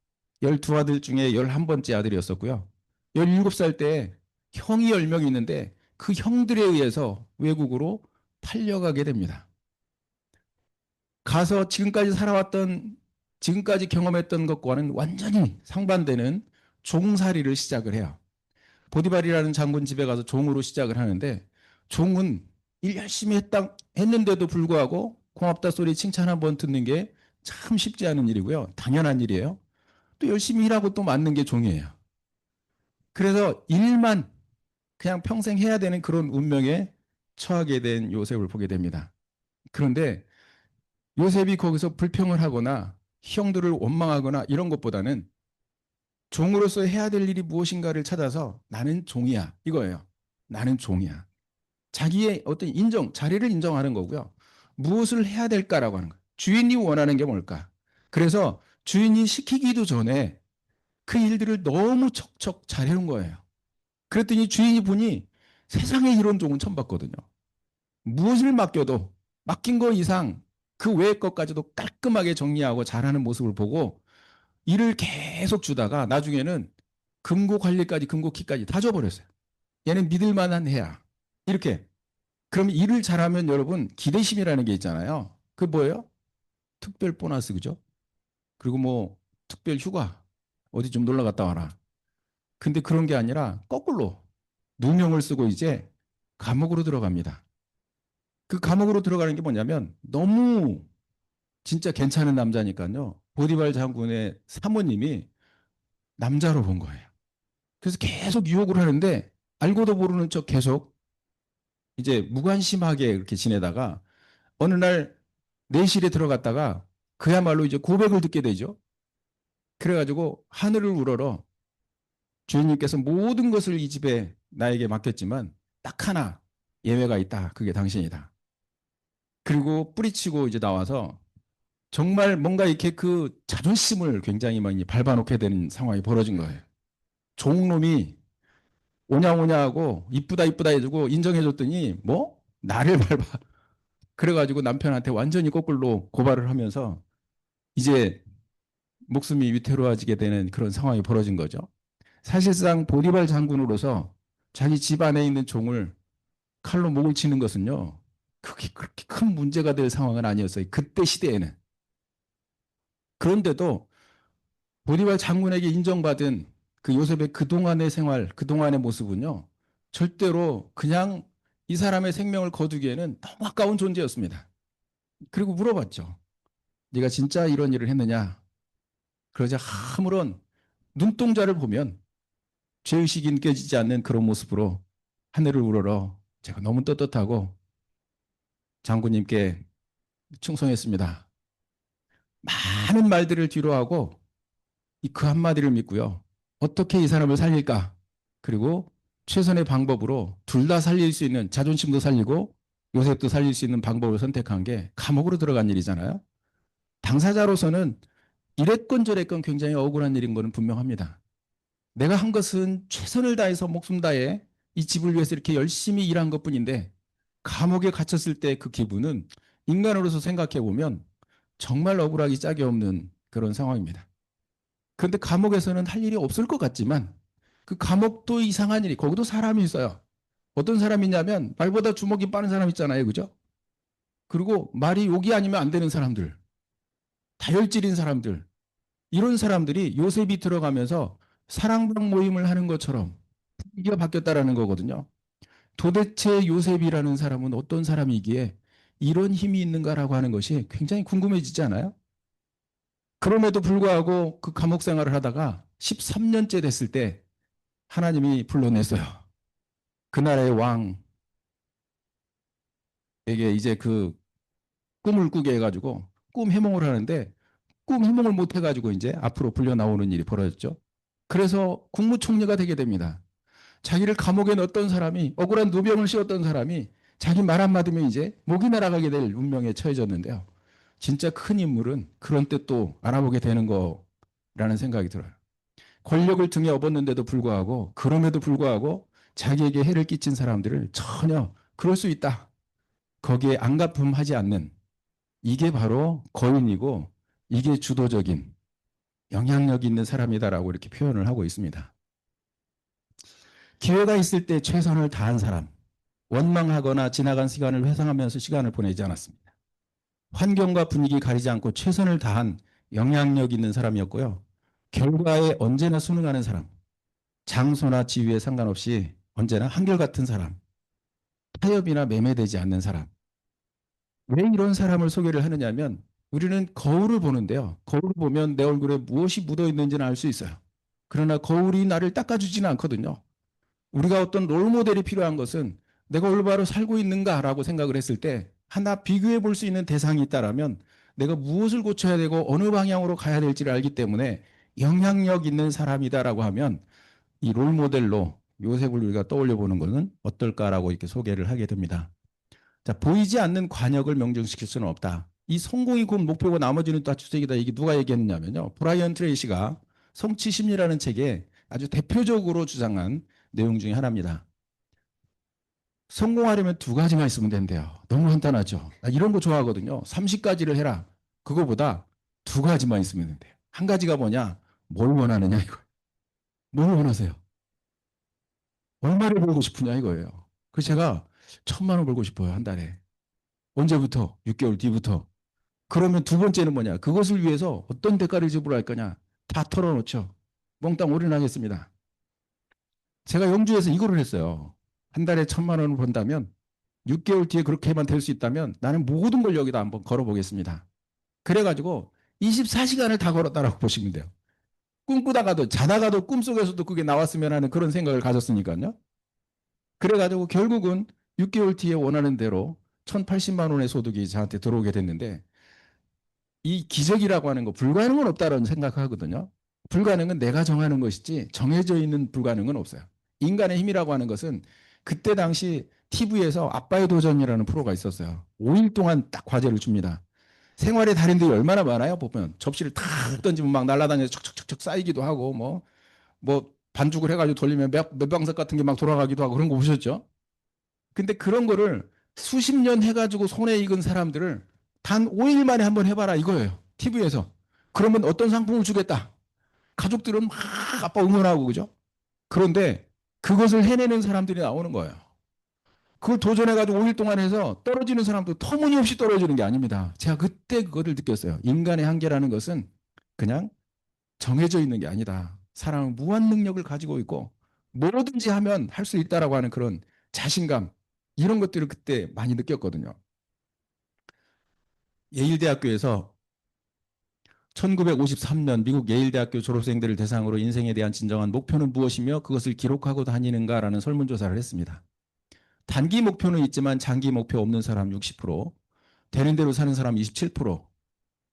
12아들 중에 11번째 아들이었었고요. 17살 때 형이 10명 있는데 그 형들에 의해서 외국으로 팔려가게 됩니다. 가서 지금까지 경험했던 것과는 완전히 상반되는 종살이를 시작을 해요. 보디발이라는 장군 집에 가서 종으로 시작을 하는데 종은 일 열심히 했는데도 불구하고 고맙다 소리 칭찬 한번 듣는 게 참 쉽지 않은 일이고요. 당연한 일이에요. 또 열심히 일하고 또 맞는 게 종이에요. 그래서 일만 그냥 평생 해야 되는 그런 운명에 처하게 된 요셉을 보게 됩니다. 그런데 요셉이 거기서 불평을 하거나 형들을 원망하거나 이런 것보다는 종으로서 해야 될 일이 무엇인가를 찾아서 나는 종이야 이거예요. 나는 종이야. 자기의 어떤 자리를 인정하는 거고요. 무엇을 해야 될까라고 하는 거예요. 주인이 원하는 게 뭘까? 그래서 주인이 시키기도 전에 그 일들을 너무 척척 잘해놓은 거예요. 그랬더니 주인이 보니 세상에 이런 종은 처음 봤거든요. 무엇을 맡겨도 맡긴 거 이상 그 외의 것까지도 깔끔하게 정리하고 잘하는 모습을 보고 일을 계속 주다가 나중에는 금고키까지 다 줘버렸어요. 얘는 믿을 만한 애야. 이렇게. 그럼 일을 잘하면 여러분 기대심이라는 게 있잖아요. 그 뭐예요? 특별 보너스 그죠? 그리고 뭐 특별 휴가 어디 좀 놀러 갔다 와라. 근데 그런 게 아니라 거꾸로 누명을 쓰고 이제 감옥으로 들어갑니다. 그 감옥으로 들어가는 게 뭐냐면 너무 진짜 괜찮은 남자니까요. 보디발 장군의 사모님이 남자로 본 거예요. 그래서 계속 유혹을 하는데 알고도 모르는 척 계속 이제 무관심하게 이렇게 지내다가 어느 날 내실에 들어갔다가 그야말로 이제 고백을 듣게 되죠. 그래가지고 하늘을 우러러 주인님께서 모든 것을 이 집에 나에게 맡겼지만 딱 하나 예외가 있다. 그게 당신이다. 그리고 뿌리치고 이제 나와서 정말 뭔가 이렇게 그 자존심을 굉장히 많이 밟아놓게 되는 상황이 벌어진 거예요. 종놈이 오냐오냐 하고 이쁘다 이쁘다 해주고 인정해줬더니 뭐 나를 밟아. 그래가지고 남편한테 완전히 거꾸로 고발을 하면서 이제 목숨이 위태로워지게 되는 그런 상황이 벌어진 거죠. 사실상 보디발 장군으로서 자기 집 안에 있는 종을 칼로 목을 치는 것은요. 그게 그렇게 큰 문제가 될 상황은 아니었어요. 그때 시대에는. 그런데도 보디발 장군에게 인정받은 그 요셉의 그동안의 생활, 그동안의 모습은요. 절대로 그냥 이 사람의 생명을 거두기에는 너무 아까운 존재였습니다. 그리고 물어봤죠. 네가 진짜 이런 일을 했느냐? 그러자 아무런 눈동자를 보면 죄의식이 느껴지지 않는 그런 모습으로 하늘을 우러러 제가 너무 떳떳하고 장군님께 충성했습니다. 많은 말들을 뒤로하고 그 한마디를 믿고요. 어떻게 이 사람을 살릴까? 그리고 최선의 방법으로 둘 다 살릴 수 있는, 자존심도 살리고 요셉도 살릴 수 있는 방법을 선택한 게 감옥으로 들어간 일이잖아요. 당사자로서는 이랬건 저랬건 굉장히 억울한 일인 거는 분명합니다. 내가 한 것은 최선을 다해서 목숨 다해 이 집을 위해서 이렇게 열심히 일한 것뿐인데 감옥에 갇혔을 때 그 기분은 인간으로서 생각해 보면 정말 억울하기 짝이 없는 그런 상황입니다. 그런데 감옥에서는 할 일이 없을 것 같지만 그 감옥도 이상한 일이, 거기도 사람이 있어요. 어떤 사람이 있냐면 말보다 주먹이 빠른 사람 있잖아요. 그죠? 그리고 말이 욕이 아니면 안 되는 사람들, 다혈질인 사람들, 이런 사람들이 요셉이 들어가면서 사랑방 모임을 하는 것처럼 분위기가 바뀌었다라는 거거든요. 도대체 요셉이라는 사람은 어떤 사람이기에 이런 힘이 있는가라고 하는 것이 굉장히 궁금해지지 않아요? 그럼에도 불구하고 그 감옥 생활을 하다가 13년째 됐을 때 하나님이 불러냈어요. 그 나라의 왕에게 이제 그 꿈을 꾸게 해가지고 꿈 해몽을 하는데 꿈 해몽을 못 해가지고 이제 앞으로 불려 나오는 일이 벌어졌죠. 그래서 국무총리가 되게 됩니다. 자기를 감옥에 넣었던 사람이, 억울한 누병을 씌웠던 사람이 자기 말 한마디면 이제 목이 날아가게 될 운명에 처해졌는데요. 진짜 큰 인물은 그런 때 또 알아보게 되는 거라는 생각이 들어요. 권력을 등에 업었는데도 불구하고, 그럼에도 불구하고 자기에게 해를 끼친 사람들을 전혀 그럴 수 있다, 거기에 안가품하지 않는, 이게 바로 거인이고 이게 주도적인 영향력 있는 사람이다라고 이렇게 표현을 하고 있습니다. 기회가 있을 때 최선을 다한 사람, 원망하거나 지나간 시간을 회상하면서 시간을 보내지 않았습니다. 환경과 분위기 가리지 않고 최선을 다한 영향력 있는 사람이었고요. 결과에 언제나 순응하는 사람, 장소나 지위에 상관없이 언제나 한결같은 사람, 타협이나 매매되지 않는 사람. 왜 이런 사람을 소개를 하느냐면 우리는 거울을 보는데요. 거울을 보면 내 얼굴에 무엇이 묻어 있는지는 알 수 있어요. 그러나 거울이 나를 닦아주지는 않거든요. 우리가 어떤 롤모델이 필요한 것은 내가 올바로 살고 있는가라고 생각을 했을 때 하나 비교해 볼 수 있는 대상이 있다라면 내가 무엇을 고쳐야 되고 어느 방향으로 가야 될지를 알기 때문에 영향력 있는 사람이다라고 하면 이 롤모델로 요셉을 우리가 떠올려 보는 것은 어떨까라고 이렇게 소개를 하게 됩니다. 자, 보이지 않는 관역을 명정시킬 수는 없다. 이 성공이 곧 목표고 나머지는 다 주색이다. 이게 누가 얘기했느냐면요. 브라이언 트레이시가 성취 심리라는 책에 아주 대표적으로 주장한 내용 중에 하나입니다. 성공하려면 두 가지만 있으면 된대요. 너무 간단하죠. 나 이런 거 좋아하거든요. 30가지를 해라. 그거보다 두 가지만 있으면 된대요. 한 가지가 뭐냐? 뭘 원하느냐 이거. 뭘 원하세요? 얼마를 벌고 싶으냐 이거예요. 그래서 제가 1,000만 원 벌고 싶어요. 한 달에. 언제부터? 6개월 뒤부터. 그러면 두 번째는 뭐냐? 그것을 위해서 어떤 대가를 지불할 거냐? 다 털어놓죠. 몽땅 올인하겠습니다. 제가 영주에서 이거를 했어요. 한 달에 1,000만 원을 번다면 6개월 뒤에 그렇게만 될 수 있다면 나는 모든 걸 여기다 한번 걸어보겠습니다. 그래가지고 24시간을 다 걸었다라고 보시면 돼요. 꿈꾸다가도 자다가도 꿈속에서도 그게 나왔으면 하는 그런 생각을 가졌으니까요. 그래가지고 결국은 6개월 뒤에 원하는 대로 1,080만 원의 소득이 저한테 들어오게 됐는데 이 기적이라고 하는 거 불가능은 없다라는 생각하거든요. 불가능은 내가 정하는 것이지 정해져 있는 불가능은 없어요. 인간의 힘이라고 하는 것은 그때 당시 TV에서 아빠의 도전이라는 프로가 있었어요. 5일 동안 딱 과제를 줍니다. 생활의 달인들이 얼마나 많아요? 보면 접시를 탁 던지면 막 날아다니면서 척척척척 쌓이기도 하고 뭐 반죽을 해가지고 돌리면 몇방석 같은 게 막 돌아가기도 하고 그런 거 보셨죠? 근데 그런 거를 수십 년 해가지고 손에 익은 사람들을 단 5일 만에 한번 해봐라 이거예요. TV에서. 그러면 어떤 상품을 주겠다. 가족들은 막 아빠 응원하고 그죠? 그런데 그것을 해내는 사람들이 나오는 거예요. 그걸 도전해가지고 5일 동안 해서 떨어지는 사람도 터무니없이 떨어지는 게 아닙니다. 제가 그때 그거를 느꼈어요. 인간의 한계라는 것은 그냥 정해져 있는 게 아니다. 사람은 무한 능력을 가지고 있고 뭐든지 하면 할 수 있다라고 하는 그런 자신감, 이런 것들을 그때 많이 느꼈거든요. 예일대학교에서 1953년 미국 예일대학교 졸업생들을 대상으로 인생에 대한 진정한 목표는 무엇이며 그것을 기록하고 다니는가라는 설문조사를 했습니다. 단기 목표는 있지만 장기 목표 없는 사람 60%, 되는 대로 사는 사람 27%,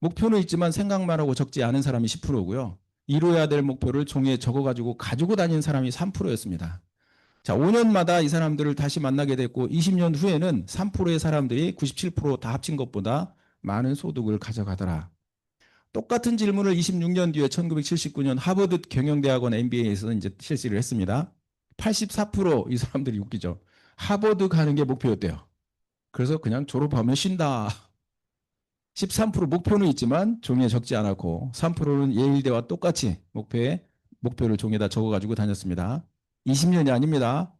목표는 있지만 생각만 하고 적지 않은 사람이 10%고요. 이루어야 될 목표를 종이에 적어가지고 가지고 다닌 사람이 3%였습니다. 자, 5년마다 이 사람들을 다시 만나게 됐고 20년 후에는 3%의 사람들이 97%다 합친 것보다 많은 소득을 가져가더라. 똑같은 질문을 26년 뒤에 1979년 하버드 경영대학원 MBA에서 이제 실시를 했습니다. 84%이 사람들이 웃기죠. 하버드 가는 게 목표였대요. 그래서 그냥 졸업하면 쉰다. 13% 목표는 있지만 종이에 적지 않았고 3%는 예일대와 똑같이 목표를 종이에다 적어가지고 다녔습니다. 20년이 아닙니다.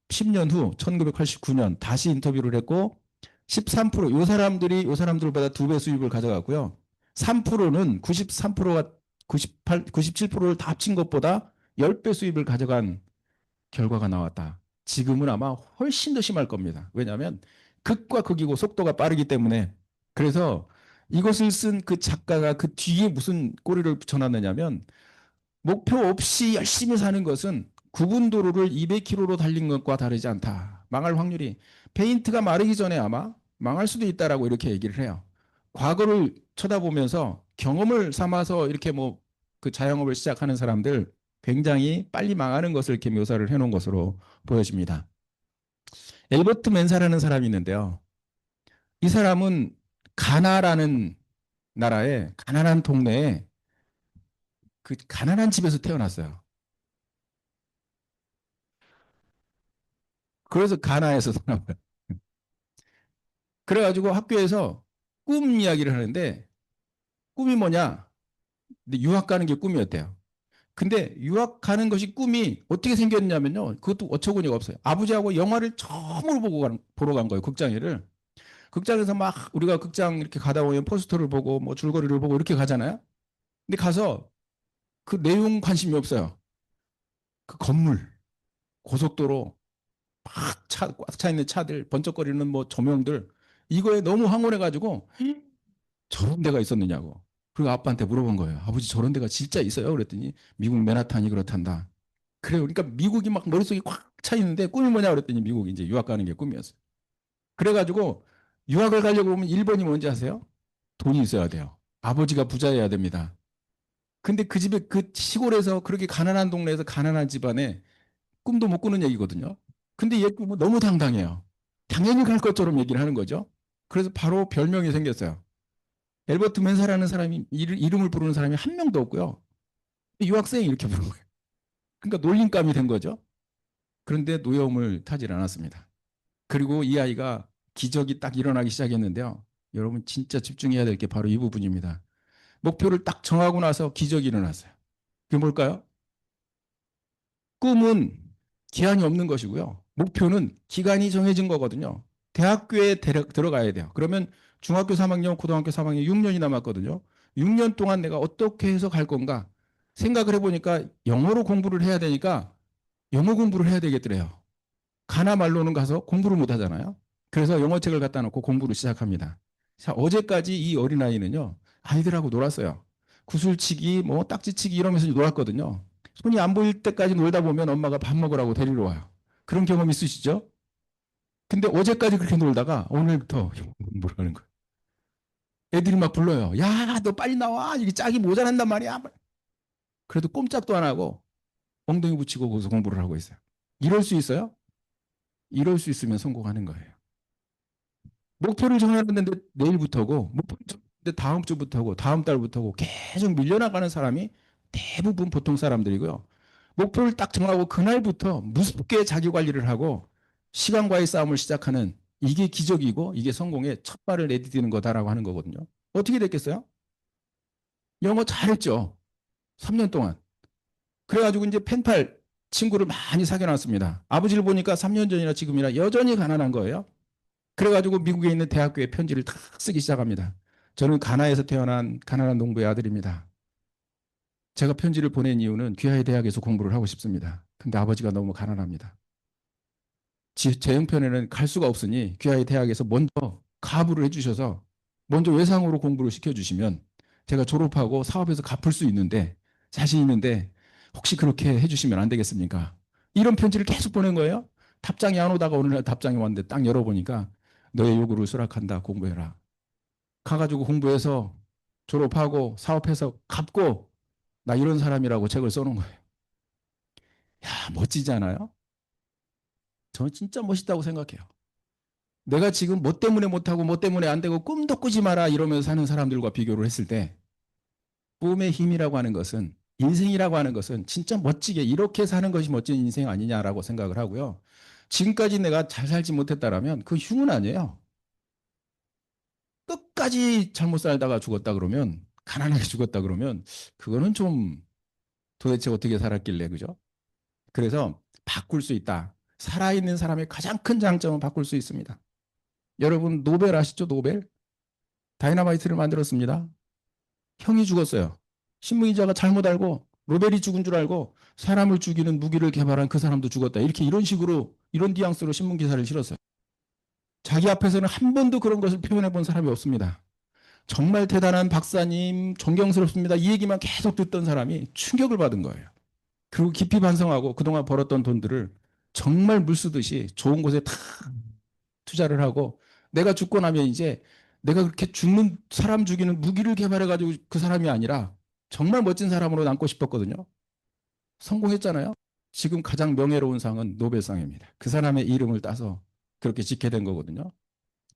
10년 후 1989년 다시 인터뷰를 했고 13%, 이 사람들이 이 사람들보다 2배 수입을 가져갔고요. 3%는 93%가 98, 97%를 다 합친 것보다 10배 수입을 가져간 결과가 나왔다. 지금은 아마 훨씬 더 심할 겁니다. 왜냐하면 극과 극이고 속도가 빠르기 때문에. 그래서 이것을 쓴 그 작가가 그 뒤에 무슨 꼬리를 붙여놨느냐면 목표 없이 열심히 사는 것은 구분도로를 200km로 달린 것과 다르지 않다. 망할 확률이 페인트가 마르기 전에 아마 망할 수도 있다라고 이렇게 얘기를 해요. 과거를 쳐다보면서 경험을 삼아서 이렇게 뭐 그 자영업을 시작하는 사람들 굉장히 빨리 망하는 것을 이렇게 묘사를 해놓은 것으로 보여집니다. 엘버트 맨사라는 사람이 있는데요. 이 사람은 가나라는 나라의 가난한 동네에 그 가난한 집에서 태어났어요. 그래서 가나에서 살아요. 그래가지고 학교에서 꿈 이야기를 하는데 꿈이 뭐냐? 근데 유학 가는 게 꿈이었대요. 근데 유학 가는 것이 꿈이 어떻게 생겼냐면요. 그것도 어처구니가 없어요. 아버지하고 영화를 처음으로 보러 간 거예요. 극장에를. 극장에서 막 우리가 극장 이렇게 가다 보면 포스터를 보고 뭐 줄거리를 보고 이렇게 가잖아요. 근데 가서 그 내용 관심이 없어요. 그 건물, 고속도로, 꽉 차 있는 차들, 번쩍거리는 뭐 조명들, 이거에 너무 황홀해가지고 저런 데가 있었느냐고. 그리고 아빠한테 물어본 거예요. 아버지 저런 데가 진짜 있어요? 그랬더니 미국 맨하탄이 그렇단다. 그래요. 그러니까 미국이 막 머릿속에 꽉 차 있는데 꿈이 뭐냐 그랬더니 미국 이제 유학 가는 게 꿈이었어요. 그래가지고 유학을 가려고 하면 1번이 뭔지 아세요? 돈이 있어야 돼요. 아버지가 부자여야 됩니다. 근데 그 집에 그 시골에서 그렇게 가난한 동네에서 가난한 집안에 꿈도 못 꾸는 얘기거든요. 근데 얘 꿈은 너무 당당해요. 당연히 갈 것처럼 얘기를 하는 거죠. 그래서 바로 별명이 생겼어요. 엘버트 맨사라는 사람이 이름을 부르는 사람이 한 명도 없고요. 유학생이 이렇게 부른 거예요. 그러니까 놀림감이 된 거죠. 그런데 노여움을 타질 않았습니다. 그리고 이 아이가 기적이 딱 일어나기 시작했는데요. 여러분 진짜 집중해야 될 게 바로 이 부분입니다. 목표를 딱 정하고 나서 기적이 일어났어요. 그게 뭘까요? 꿈은 기한이 없는 것이고요. 목표는 기간이 정해진 거거든요. 대학교에 들어가야 돼요. 그러면 중학교 3학년, 고등학교 3학년 6년이 남았거든요. 6년 동안 내가 어떻게 해서 갈 건가 생각을 해보니까 영어로 공부를 해야 되니까 영어 공부를 해야 되겠더래요. 가나 말로는 가서 공부를 못 하잖아요. 그래서 영어책을 갖다 놓고 공부를 시작합니다. 자, 어제까지 이 어린아이는요, 아이들하고 놀았어요. 구슬치기, 뭐 딱지치기 이러면서 놀았거든요. 손이 안 보일 때까지 놀다 보면 엄마가 밥 먹으라고 데리러 와요. 그런 경험 있으시죠? 근데 어제까지 그렇게 놀다가 오늘부터 공부를 하는 거예요. 애들이 막 불러요. 야, 너 빨리 나와. 이게 짝이 모자란단 말이야. 그래도 꼼짝도 안 하고 엉덩이 붙이고 거기서 공부를 하고 있어요. 이럴 수 있어요? 이럴 수 있으면 성공하는 거예요. 목표를 정해놨는데 내일부터고, 목표를 정했는데 다음 주부터고, 다음 달부터고 계속 밀려나가는 사람이 대부분 보통 사람들이고요. 목표를 딱 정하고 그날부터 무섭게 자기 관리를 하고 시간과의 싸움을 시작하는 이게 기적이고 이게 성공의 첫 발을 내디디는 거다라고 하는 거거든요. 어떻게 됐겠어요? 영어 잘했죠. 3년 동안. 그래가지고 이제 펜팔 친구를 많이 사귀어놨습니다. 아버지를 보니까 3년 전이나 지금이나 여전히 가난한 거예요. 그래가지고 미국에 있는 대학교에 편지를 다 쓰기 시작합니다. 저는 가나에서 태어난 가난한 농부의 아들입니다. 제가 편지를 보낸 이유는 귀하의 대학에서 공부를 하고 싶습니다. 근데 아버지가 너무 가난합니다. 제 형편에는 갈 수가 없으니 귀하의 대학에서 먼저 가부를 해주셔서 먼저 외상으로 공부를 시켜주시면 제가 졸업하고 사업에서 갚을 수 있는데 자신 있는데 혹시 그렇게 해주시면 안 되겠습니까? 이런 편지를 계속 보낸 거예요. 답장이 안 오다가 어느 날 답장이 왔는데 딱 열어보니까 너의 요구를 수락한다. 공부해라. 가가지고 공부해서 졸업하고 사업해서 갚고 나 이런 사람이라고 책을 써놓은 거예요. 야, 멋지지 않아요? 저는 진짜 멋있다고 생각해요. 내가 지금 뭐 때문에 못하고 뭐 때문에 안 되고 꿈도 꾸지 마라 이러면서 사는 사람들과 비교를 했을 때 꿈의 힘이라고 하는 것은, 인생이라고 하는 것은 진짜 멋지게 이렇게 사는 것이 멋진 인생 아니냐라고 생각을 하고요. 지금까지 내가 잘 살지 못했다라면 그 흉은 아니에요. 끝까지 잘못 살다가 죽었다 그러면, 가난하게 죽었다 그러면 그거는 좀 도대체 어떻게 살았길래, 그죠? 그래서 바꿀 수 있다. 살아있는 사람의 가장 큰 장점은 바꿀 수 있습니다. 여러분 노벨 아시죠? 노벨? 다이너마이트를 만들었습니다. 형이 죽었어요. 신문기자가 잘못 알고 노벨이 죽은 줄 알고 사람을 죽이는 무기를 개발한 그 사람도 죽었다. 이렇게 이런 식으로, 이런 뉘앙스로 신문기사를 실었어요. 자기 앞에서는 한 번도 그런 것을 표현해 본 사람이 없습니다. 정말 대단한 박사님, 존경스럽습니다. 이 얘기만 계속 듣던 사람이 충격을 받은 거예요. 그리고 깊이 반성하고 그동안 벌었던 돈들을 정말 물 쓰듯이 좋은 곳에 다 투자를 하고, 내가 죽고 나면 이제 내가 그렇게 죽는 사람 죽이는 무기를 개발해가지고 그 사람이 아니라 정말 멋진 사람으로 남고 싶었거든요. 성공했잖아요. 지금 가장 명예로운 상은 노벨상입니다. 그 사람의 이름을 따서 그렇게 짓게 된 거거든요.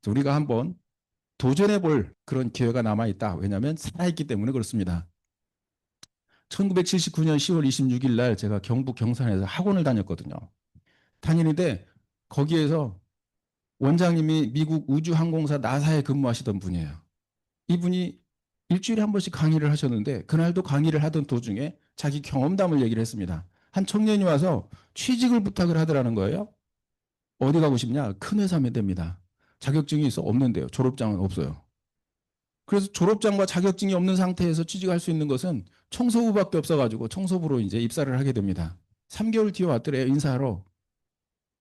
우리가 한번 도전해 볼 그런 기회가 남아있다. 왜냐하면 살아있기 때문에 그렇습니다. 1979년 10월 26일 날 제가 경북 경산에서 학원을 다녔거든요. 다니는데 거기에서 원장님이 미국 우주항공사 나사에 근무하시던 분이에요. 이분이 일주일에 한 번씩 강의를 하셨는데 그날도 강의를 하던 도중에 자기 경험담을 얘기를 했습니다. 한 청년이 와서 취직을 부탁을 하더라는 거예요. 어디 가고 싶냐? 큰 회사면 됩니다. 자격증이 있어? 없는데요. 졸업장은 없어요. 그래서 졸업장과 자격증이 없는 상태에서 취직할 수 있는 것은 청소부밖에 없어가지고 청소부로 이제 입사를 하게 됩니다. 3개월 뒤에 왔더래요. 인사하러.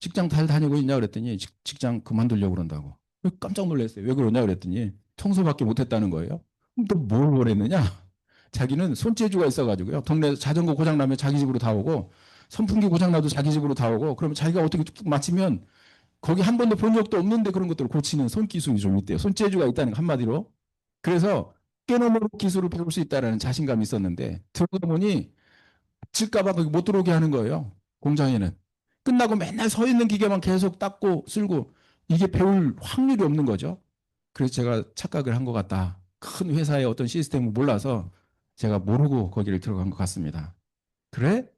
직장 잘 다니고 있냐 그랬더니 직장 그만두려고 그런다고. 깜짝 놀랐어요. 왜 그러냐 그랬더니 청소밖에 못했다는 거예요. 그럼 또 뭘 원했느냐? 자기는 손재주가 있어가지고요. 동네에서 자전거 고장나면 자기 집으로 다 오고, 선풍기 고장나도 자기 집으로 다 오고, 그러면 자기가 어떻게 뚝뚝 맞추면 거기 한 번도 본 적도 없는데 그런 것들을 고치는 손기술이 좀 있대요. 손재주가 있다는 거 한마디로. 그래서 깨너머로 기술을 배울 수 있다는 자신감이 있었는데 들어가 보니 질까봐 거기 못 들어오게 하는 거예요. 공장에는. 끝나고 맨날 서 있는 기계만 계속 닦고 쓸고, 이게 배울 확률이 없는 거죠. 그래서 제가 착각을 한 것 같다. 큰 회사의 어떤 시스템을 몰라서 제가 모르고 거기를 들어간 것 같습니다. 그래?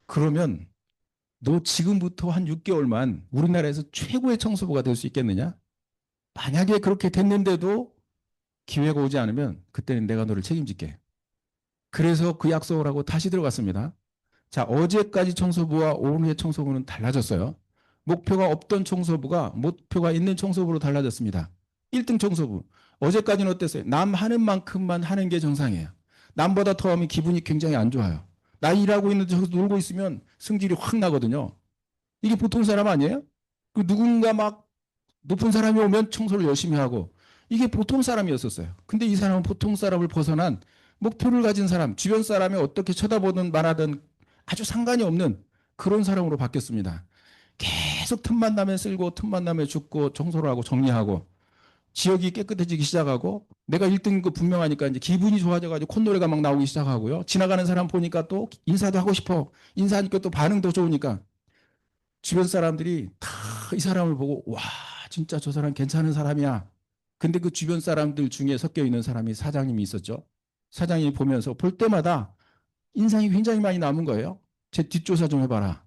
그러면 너 지금부터 한 6개월만 우리나라에서 최고의 청소부가 될 수 있겠느냐? 만약에 그렇게 됐는데도 기회가 오지 않으면 그때는 내가 너를 책임질게. 그래서 그 약속을 하고 다시 들어갔습니다. 자, 어제까지 청소부와 오늘의 청소부는 달라졌어요. 목표가 없던 청소부가 목표가 있는 청소부로 달라졌습니다. 1등 청소부. 어제까지는 어땠어요? 남 하는 만큼만 하는 게 정상이에요. 남보다 더 하면 기분이 굉장히 안 좋아요. 나 일하고 있는데 저기서 놀고 있으면 승질이 확 나거든요. 이게 보통 사람 아니에요? 그 누군가 막 높은 사람이 오면 청소를 열심히 하고, 이게 보통 사람이었었어요. 근데 이 사람은 보통 사람을 벗어난 목표를 가진 사람, 주변 사람이 어떻게 쳐다보든 말하든 아주 상관이 없는 그런 사람으로 바뀌었습니다. 계속 틈만 나면 쓸고 틈만 나면 줍고 청소를 하고 정리하고, 지역이 깨끗해지기 시작하고, 내가 1등인 거 분명하니까 이제 기분이 좋아져가지고 콧노래가 막 나오기 시작하고요. 지나가는 사람 보니까 또 인사도 하고 싶어. 인사하니까 또 반응도 좋으니까 주변 사람들이 다 이 사람을 보고 와, 진짜 저 사람 괜찮은 사람이야. 근데 그 주변 사람들 중에 섞여 있는 사람이 사장님이 있었죠. 사장님이 보면서 볼 때마다 인상이 굉장히 많이 남은 거예요. 제 뒷조사 좀 해봐라.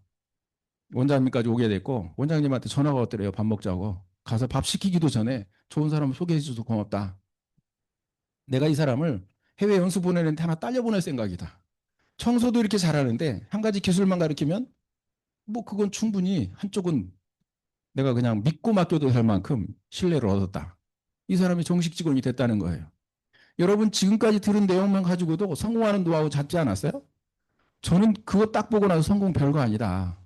원장님까지 오게 됐고, 원장님한테 전화가 왔더래요. 밥 먹자고. 가서 밥 시키기도 전에 좋은 사람을 소개해 줘서 고맙다. 내가 이 사람을 해외 연수 보내는데 하나 딸려 보낼 생각이다. 청소도 이렇게 잘하는데 한 가지 기술만 가르치면 뭐 그건 충분히 한쪽은 내가 그냥 믿고 맡겨도 될 만큼 신뢰를 얻었다. 이 사람이 정식 직원이 됐다는 거예요. 여러분 지금까지 들은 내용만 가지고도 성공하는 노하우 잡지 않았어요? 저는 그거 딱 보고 나서 성공 별거 아니다.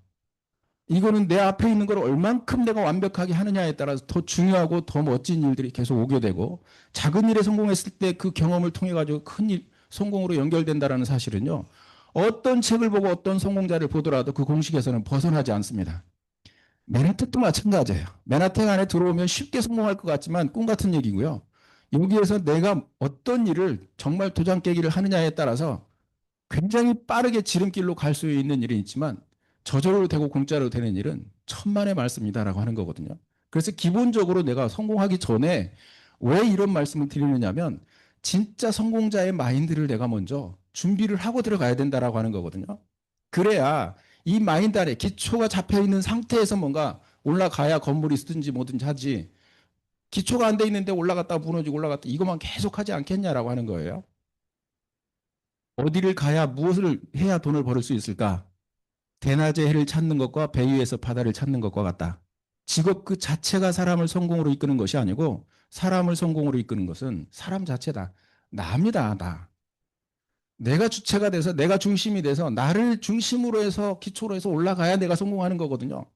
이거는 내 앞에 있는 걸 얼만큼 내가 완벽하게 하느냐에 따라서 더 중요하고 더 멋진 일들이 계속 오게 되고, 작은 일에 성공했을 때 그 경험을 통해 가지고 큰 일, 성공으로 연결된다는 사실은요. 어떤 책을 보고 어떤 성공자를 보더라도 그 공식에서는 벗어나지 않습니다. 맨하튼도 마찬가지예요. 맨하튼 안에 들어오면 쉽게 성공할 것 같지만 꿈 같은 얘기고요. 여기에서 내가 어떤 일을 정말 도장 깨기를 하느냐에 따라서 굉장히 빠르게 지름길로 갈 수 있는 일은 있지만 저절로 되고 공짜로 되는 일은 천만의 말씀이다라고 하는 거거든요. 그래서 기본적으로 내가 성공하기 전에 왜 이런 말씀을 드리느냐면 진짜 성공자의 마인드를 내가 먼저 준비를 하고 들어가야 된다라고 하는 거거든요. 그래야 이 마인드 안에 기초가 잡혀 있는 상태에서 뭔가 올라가야 건물이 쓰든지 뭐든지 하지, 기초가 안 돼 있는데 올라갔다 무너지고 올라갔다 이것만 계속 하지 않겠냐라고 하는 거예요. 어디를 가야 무엇을 해야 돈을 벌을 수 있을까? 대낮에 해를 찾는 것과 배 위에서 바다를 찾는 것과 같다. 직업 그 자체가 사람을 성공으로 이끄는 것이 아니고 사람을 성공으로 이끄는 것은 사람 자체다. 나입니다. 나. 내가 주체가 돼서 내가 중심이 돼서 나를 중심으로 해서 기초로 해서 올라가야 내가 성공하는 거거든요.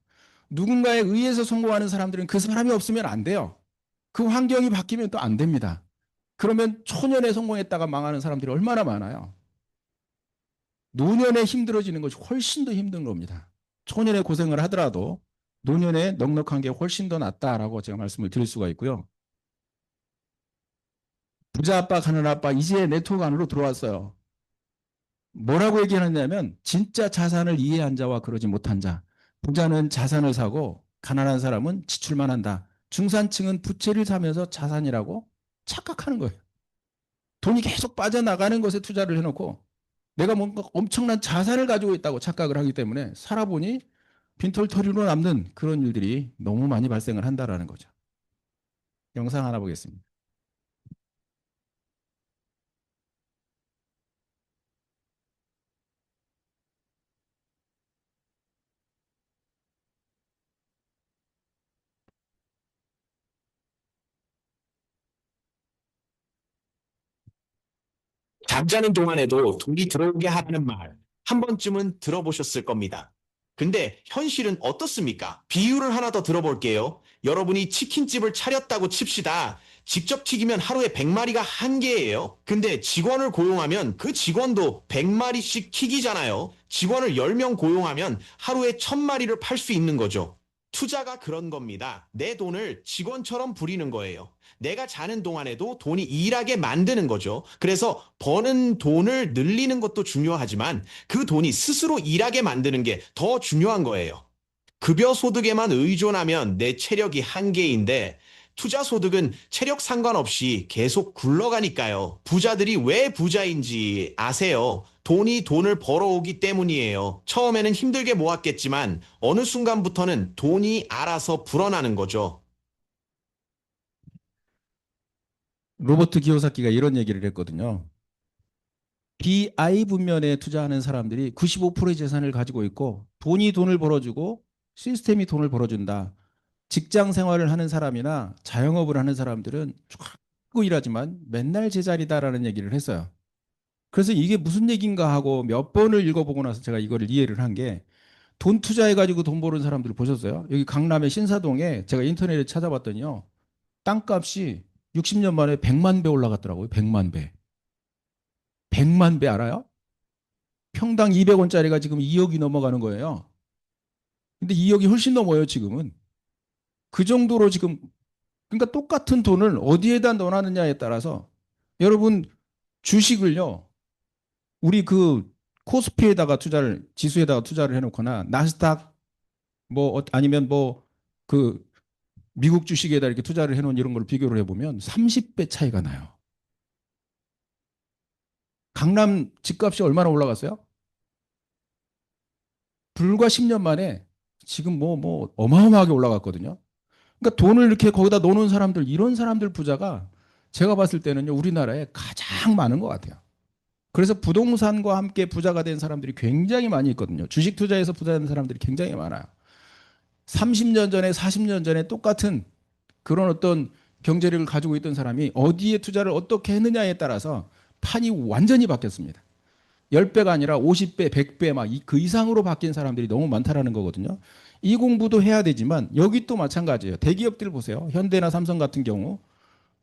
누군가에 의해서 성공하는 사람들은 그 사람이 없으면 안 돼요. 그 환경이 바뀌면 또 안 됩니다. 그러면 초년에 성공했다가 망하는 사람들이 얼마나 많아요. 노년에 힘들어지는 것이 훨씬 더 힘든 겁니다. 초년에 고생을 하더라도 노년에 넉넉한 게 훨씬 더 낫다라고 제가 말씀을 드릴 수가 있고요. 부자 아빠, 가난 아빠 이제 네트워크 안으로 들어왔어요. 뭐라고 얘기하느냐면 진짜 자산을 이해한 자와 그러지 못한 자. 부자는 자산을 사고 가난한 사람은 지출만 한다. 중산층은 부채를 사면서 자산이라고 착각하는 거예요. 돈이 계속 빠져나가는 것에 투자를 해놓고 내가 뭔가 엄청난 자산을 가지고 있다고 착각을 하기 때문에 살아보니 빈털터리로 남는 그런 일들이 너무 많이 발생을 한다라는 거죠. 영상 하나 보겠습니다. 잠자는 동안에도 돈이 들어오게 하라는 말, 한 번쯤은 들어보셨을 겁니다. 근데 현실은 어떻습니까? 비유를 하나 더 들어볼게요. 여러분이 치킨집을 차렸다고 칩시다. 직접 튀기면 하루에 100마리가 한계예요. 근데 직원을 고용하면 그 직원도 100마리씩 튀기잖아요. 직원을 10명 고용하면 하루에 1000마리를 팔 수 있는 거죠. 투자가 그런 겁니다. 내 돈을 직원처럼 부리는 거예요. 내가 자는 동안에도 돈이 일하게 만드는 거죠. 그래서 버는 돈을 늘리는 것도 중요하지만 그 돈이 스스로 일하게 만드는 게 더 중요한 거예요. 급여 소득에만 의존하면 내 체력이 한계인데 투자 소득은 체력 상관없이 계속 굴러가니까요. 부자들이 왜 부자인지 아세요? 돈이 돈을 벌어오기 때문이에요. 처음에는 힘들게 모았겠지만 어느 순간부터는 돈이 알아서 불어나는 거죠. 로버트 기요사키가 이런 얘기를 했거든요. BI 분면에 투자하는 사람들이 95%의 재산을 가지고 있고 돈이 돈을 벌어주고 시스템이 돈을 벌어준다. 직장 생활을 하는 사람이나 자영업을 하는 사람들은 자꾸 일하지만 맨날 제자리다라는 얘기를 했어요. 그래서 이게 무슨 얘기인가 하고 몇 번을 읽어보고 나서 제가 이거를 이해를 한 게 돈 투자해가지고 돈 버는 사람들 보셨어요? 여기 강남의 신사동에 제가 인터넷에 찾아봤더니요. 땅값이 60년 만에 100만 배 올라갔더라고요. 100만 배. 100만 배 알아요? 평당 200원짜리가 지금 2억이 넘어가는 거예요. 근데 2억이 훨씬 넘어요, 지금은. 그 정도로 지금, 그러니까 똑같은 돈을 어디에다 넣어놨느냐에 따라서 여러분 주식을요, 우리 그 코스피에다가 투자를, 지수에다가 투자를 해놓거나 나스닥 뭐 아니면 뭐 그 미국 주식에다 이렇게 투자를 해놓은 이런 걸 비교를 해보면 30배 차이가 나요. 강남 집값이 얼마나 올라갔어요? 불과 10년 만에 지금 뭐 어마어마하게 올라갔거든요. 그러니까 돈을 이렇게 거기다 넣어놓은 사람들, 이런 사람들 부자가 제가 봤을 때는요, 우리나라에 가장 많은 것 같아요. 그래서 부동산과 함께 부자가 된 사람들이 굉장히 많이 있거든요. 주식 투자에서 부자 된 사람들이 굉장히 많아요. 30년 전에, 40년 전에 똑같은 그런 어떤 경제력을 가지고 있던 사람이 어디에 투자를 어떻게 했느냐에 따라서 판이 완전히 바뀌었습니다. 10배가 아니라 50배, 100배 막 그 이상으로 바뀐 사람들이 너무 많다라는 거거든요. 이 공부도 해야 되지만 여기 또 마찬가지예요. 대기업들 보세요. 현대나 삼성 같은 경우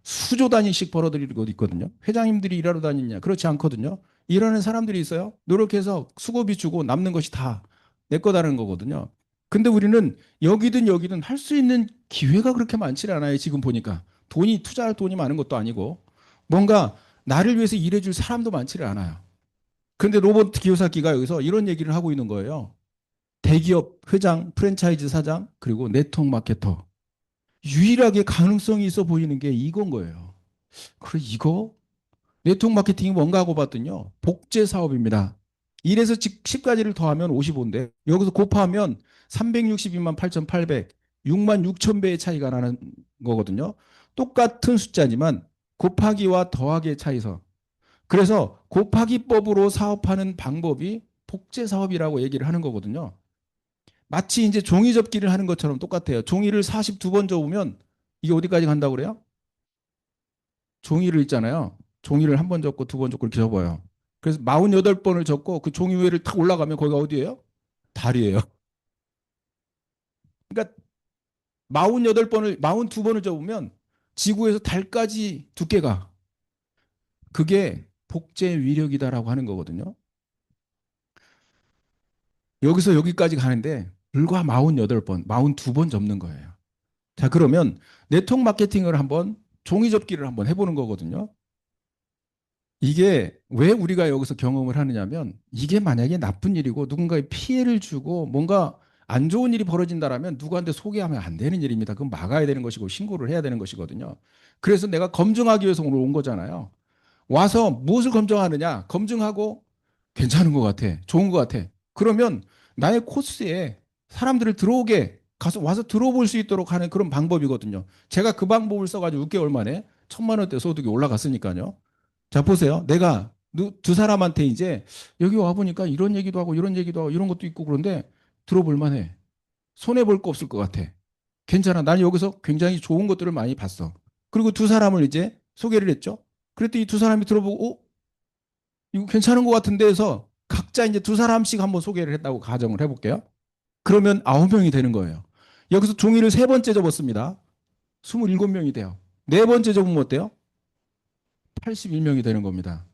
수조 단위씩 벌어들이고 있거든요. 회장님들이 일하러 다니냐? 그렇지 않거든요. 일하는 사람들이 있어요. 노력해서 수고비 주고 남는 것이 다 내 거다라는 거거든요. 근데 우리는 여기든 할 수 있는 기회가 그렇게 많지 않아요. 지금 보니까 돈이 투자할 돈이 많은 것도 아니고 뭔가 나를 위해서 일해줄 사람도 많지를 않아요. 그런데 로버트 기요사키가 여기서 이런 얘기를 하고 있는 거예요. 대기업 회장, 프랜차이즈 사장, 그리고 네트워크 마케터. 유일하게 가능성이 있어 보이는 게 이건 거예요. 그래, 이거? 네트워크 마케팅이 뭔가 하고 봤더니요. 복제 사업입니다. 1에서 10까지를 더하면 55인데 여기서 곱하면 362만 8,800, 6만 6천 배의 차이가 나는 거거든요. 똑같은 숫자지만 곱하기와 더하기의 차이서. 그래서 곱하기법으로 사업하는 방법이 복제 사업이라고 얘기를 하는 거거든요. 마치 이제 종이 접기를 하는 것처럼 똑같아요. 종이를 42번 접으면 이게 어디까지 간다고 그래요? 종이를 있잖아요. 종이를 한 번 접고 두 번 접고 이렇게 접어요. 그래서 48번을 접고 그 종이 위를 탁 올라가면 거기가 어디예요? 달이에요. 그러니까 48번을 42번을 접으면 지구에서 달까지 두께가 그게 복제 위력이다라고 하는 거거든요. 여기서 여기까지 가는데 불과 48번, 42번 접는 거예요. 자, 그러면 네트워크 마케팅을 한번 종이 접기를 한번 해보는 거거든요. 이게 왜 우리가 여기서 경험을 하느냐면 이게 만약에 나쁜 일이고 누군가에 피해를 주고 뭔가 안 좋은 일이 벌어진다라면 누구한테 소개하면 안 되는 일입니다. 그건 막아야 되는 것이고 신고를 해야 되는 것이거든요. 그래서 내가 검증하기 위해서 오늘 온 거잖아요. 와서 무엇을 검증하느냐? 검증하고 괜찮은 것 같아. 좋은 것 같아. 그러면 나의 코스에 사람들을 들어오게 가서 와서 들어볼 수 있도록 하는 그런 방법이거든요. 제가 그 방법을 써가지고 6개월 만에 1,000만 원대 소득이 올라갔으니까요. 자, 보세요. 내가 두 사람한테 이제 여기 와보니까 이런 얘기도 하고 이런 얘기도 하고 이런 것도 있고 그런데 들어볼 만해. 손해볼 거 없을 것 같아. 괜찮아. 난 여기서 굉장히 좋은 것들을 많이 봤어. 그리고 두 사람을 이제 소개를 했죠. 그랬더니 이 두 사람이 들어보고, 이거 괜찮은 것 같은데 해서 각자 이제 두 사람씩 한번 소개를 했다고 가정을 해볼게요. 그러면 9명이 되는 거예요. 여기서 종이를 세 번째 접었습니다. 27명이 돼요. 네 번째 접으면 어때요? 81명이 되는 겁니다.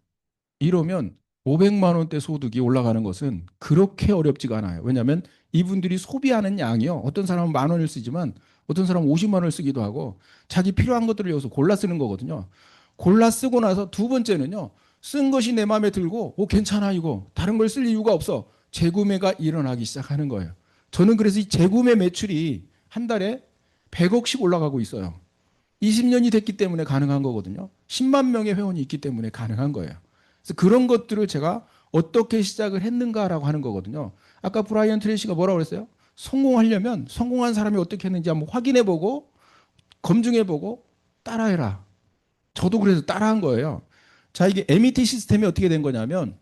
이러면 500만 원대 소득이 올라가는 것은 그렇게 어렵지가 않아요. 왜냐하면 이분들이 소비하는 양이요. 어떤 사람은 10,000원을 쓰지만 어떤 사람은 50만 원을 쓰기도 하고 자기 필요한 것들을 여기서 골라 쓰는 거거든요. 골라 쓰고 나서 두 번째는요. 쓴 것이 내 마음에 들고 괜찮아 이거. 다른 걸 쓸 이유가 없어. 재구매가 일어나기 시작하는 거예요. 저는 그래서 이 재구매 매출이 한 달에 100억씩 올라가고 있어요. 20년이 됐기 때문에 가능한 거거든요. 10만 명의 회원이 있기 때문에 가능한 거예요. 그래서 그런 것들을 제가 어떻게 시작을 했는가라고 하는 거거든요. 아까 브라이언 트레이시가 뭐라고 그랬어요? 성공하려면 성공한 사람이 어떻게 했는지 한번 확인해보고 검증해보고 따라해라. 저도 그래서 따라한 거예요. 자, 이게 MET 시스템이 어떻게 된 거냐면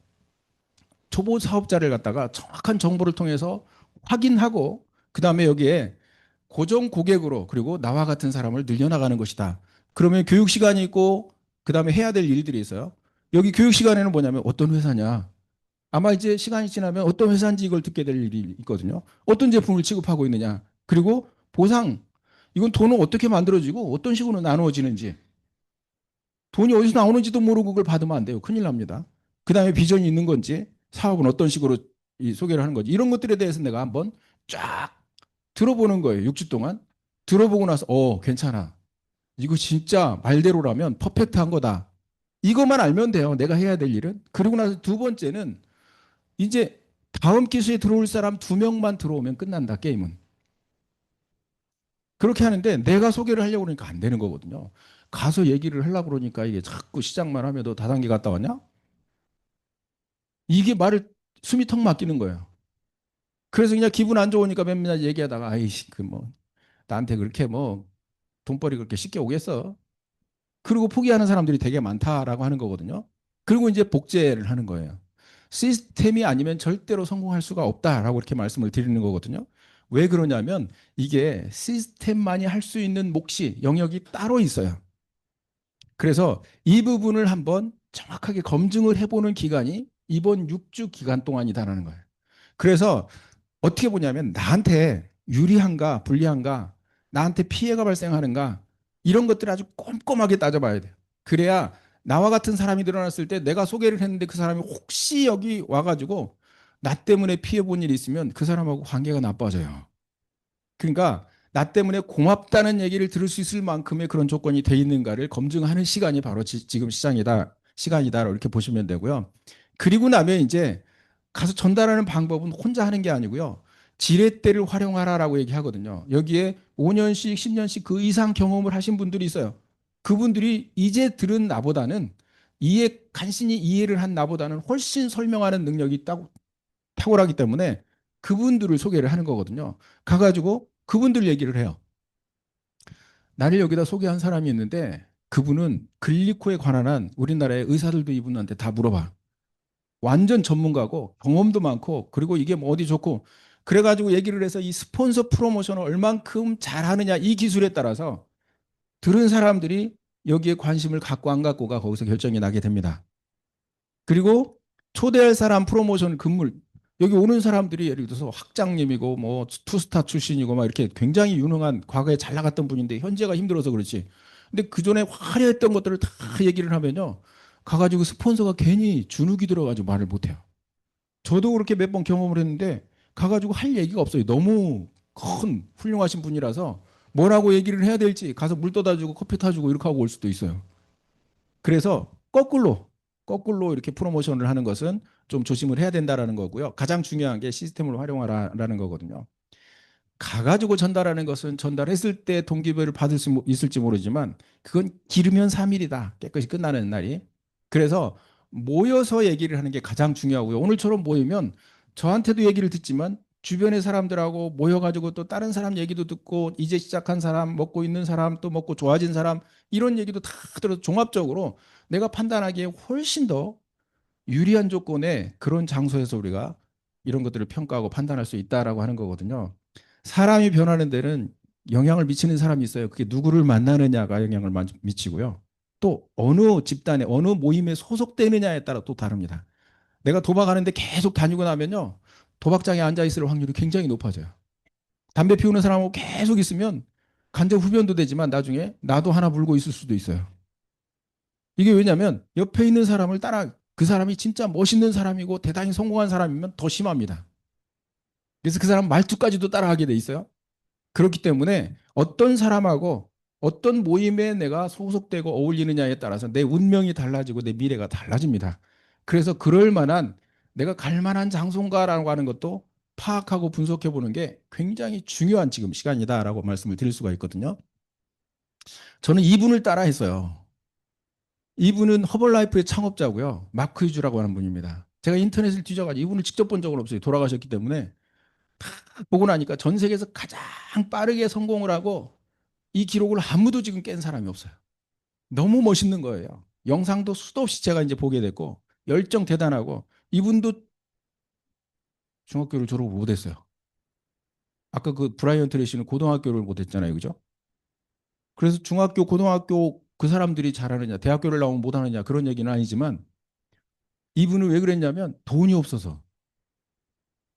초보 사업자를 갖다가 정확한 정보를 통해서 확인하고 그 다음에 여기에 고정 고객으로 그리고 나와 같은 사람을 늘려나가는 것이다. 그러면 교육 시간이 있고 그 다음에 해야 될 일들이 있어요. 여기 교육 시간에는 뭐냐면 어떤 회사냐. 아마 이제 시간이 지나면 어떤 회사인지 이걸 듣게 될 일이 있거든요. 어떤 제품을 취급하고 있느냐. 그리고 보상. 이건 돈은 어떻게 만들어지고 어떤 식으로 나누어지는지. 돈이 어디서 나오는지도 모르고 그걸 받으면 안 돼요. 큰일 납니다. 그 다음에 비전이 있는 건지 사업은 어떤 식으로 이 소개를 하는 건지 이런 것들에 대해서 내가 한번 쫙 들어보는 거예요. 6주 동안. 들어보고 나서 괜찮아. 이거 진짜 말대로라면 퍼펙트한 거다. 이것만 알면 돼요. 내가 해야 될 일은. 그리고 나서 두 번째는 이제 다음 기수에 들어올 사람 2명만 들어오면 끝난다. 게임은. 그렇게 하는데 내가 소개를 하려고 그러니까 안 되는 거거든요. 가서 얘기를 하려고 그러니까 이게 자꾸 시작만 하면 너 다단계 갔다 왔냐? 이게 말을 숨이 턱 막히는 거예요. 그래서 그냥 기분 안 좋으니까 맨날 얘기하다가 아이씨 나한테 그렇게 돈벌이 그렇게 쉽게 오겠어. 그리고 포기하는 사람들이 되게 많다라고 하는 거거든요. 그리고 이제 복제를 하는 거예요. 시스템이 아니면 절대로 성공할 수가 없다라고 이렇게 말씀을 드리는 거거든요. 왜 그러냐면 이게 시스템만이 할 수 있는 몫이 영역이 따로 있어요. 그래서 이 부분을 한번 정확하게 검증을 해보는 기간이 이번 6주 기간 동안이다라는 거예요. 그래서 어떻게 보냐면 나한테 유리한가 불리한가 나한테 피해가 발생하는가 이런 것들을 아주 꼼꼼하게 따져봐야 돼요. 그래야 나와 같은 사람이 늘어났을 때 내가 소개를 했는데 그 사람이 혹시 여기 와가지고 나 때문에 피해 본 일이 있으면 그 사람하고 관계가 나빠져요. 그러니까 나 때문에 고맙다는 얘기를 들을 수 있을 만큼의 그런 조건이 돼 있는가를 검증하는 시간이 바로 지금 시간이다 이렇게 보시면 되고요. 그리고 나면 이제 가서 전달하는 방법은 혼자 하는 게 아니고요. 지렛대를 활용하라라고 얘기하거든요. 여기에 5년씩 10년씩 그 이상 경험을 하신 분들이 있어요. 그분들이 이제 들은 나보다는 간신히 이해를 한 나보다는 훨씬 설명하는 능력이 있다고 탁월하기 때문에 그분들을 소개를 하는 거거든요. 가가지고 그분들 얘기를 해요. 나를 여기다 소개한 사람이 있는데 그분은 글리코에 관한 한 우리나라의 의사들도 이분한테 다 물어봐. 완전 전문가고 경험도 많고 그리고 이게 뭐 어디 좋고 그래가지고 얘기를 해서 이 스폰서 프로모션을 얼만큼 잘하느냐 이 기술에 따라서 들은 사람들이 여기에 관심을 갖고 안 갖고가 거기서 결정이 나게 됩니다. 그리고 초대할 사람 프로모션 금물 여기 오는 사람들이 예를 들어서 학장님이고 뭐 투스타 출신이고 막 이렇게 굉장히 유능한 과거에 잘 나갔던 분인데 현재가 힘들어서 그렇지. 근데 그 전에 화려했던 것들을 다 얘기를 하면요. 가가지고 스폰서가 괜히 주눅이 들어가지고 말을 못해요. 저도 그렇게 몇 번 경험을 했는데 가가지고 할 얘기가 없어요. 너무 큰 훌륭하신 분이라서 뭐라고 얘기를 해야 될지 가서 물 떠다 주고 커피 타주고 이렇게 하고 올 수도 있어요. 그래서 거꾸로 이렇게 프로모션을 하는 것은 좀 조심을 해야 된다라는 거고요. 가장 중요한 게 시스템을 활용하라는 거거든요. 가가지고 전달하는 것은 전달했을 때 동기부여를 받을 수 있을지 모르지만 그건 기르면 3일이다. 깨끗이 끝나는 날이. 그래서 모여서 얘기를 하는 게 가장 중요하고요. 오늘처럼 모이면 저한테도 얘기를 듣지만 주변의 사람들하고 모여가지고 또 다른 사람 얘기도 듣고 이제 시작한 사람, 먹고 있는 사람, 또 먹고 좋아진 사람 이런 얘기도 다 들어서 종합적으로 내가 판단하기에 훨씬 더 유리한 조건의 그런 장소에서 우리가 이런 것들을 평가하고 판단할 수 있다라고 하는 거거든요. 사람이 변하는 데는 영향을 미치는 사람이 있어요. 그게 누구를 만나느냐가 영향을 미치고요. 또 어느 집단에 어느 모임에 소속되느냐에 따라 또 다릅니다. 내가 도박하는데 계속 다니고 나면요. 도박장에 앉아 있을 확률이 굉장히 높아져요. 담배 피우는 사람하고 계속 있으면 간접 흡연도 되지만 나중에 나도 하나 물고 있을 수도 있어요. 이게 왜냐하면 옆에 있는 사람을 따라 그 사람이 진짜 멋있는 사람이고 대단히 성공한 사람이면 더 심합니다. 그래서 그 사람 말투까지도 따라하게 돼 있어요. 그렇기 때문에 어떤 사람하고 어떤 모임에 내가 소속되고 어울리느냐에 따라서 내 운명이 달라지고 내 미래가 달라집니다. 그래서 그럴 만한 내가 갈 만한 장소인가라고 하는 것도 파악하고 분석해 보는 게 굉장히 중요한 지금 시간이다라고 말씀을 드릴 수가 있거든요. 저는 이분을 따라 했어요. 이분은 허벌라이프의 창업자고요. 마크 휴즈라고 하는 분입니다. 제가 인터넷을 뒤져가지고 이분을 직접 본 적은 없어요. 돌아가셨기 때문에. 보고 나니까 전 세계에서 가장 빠르게 성공을 하고 이 기록을 아무도 지금 깬 사람이 없어요. 너무 멋있는 거예요. 영상도 수도 없이 제가 이제 보게 됐고 열정 대단하고 이분도 중학교를 졸업을 못했어요. 아까 그 브라이언 트레이시는 고등학교를 못했잖아요. 그죠? 그래서 중학교, 고등학교 그 사람들이 잘하느냐, 대학교를 나오면 못하느냐 그런 얘기는 아니지만 이분은 왜 그랬냐면 돈이 없어서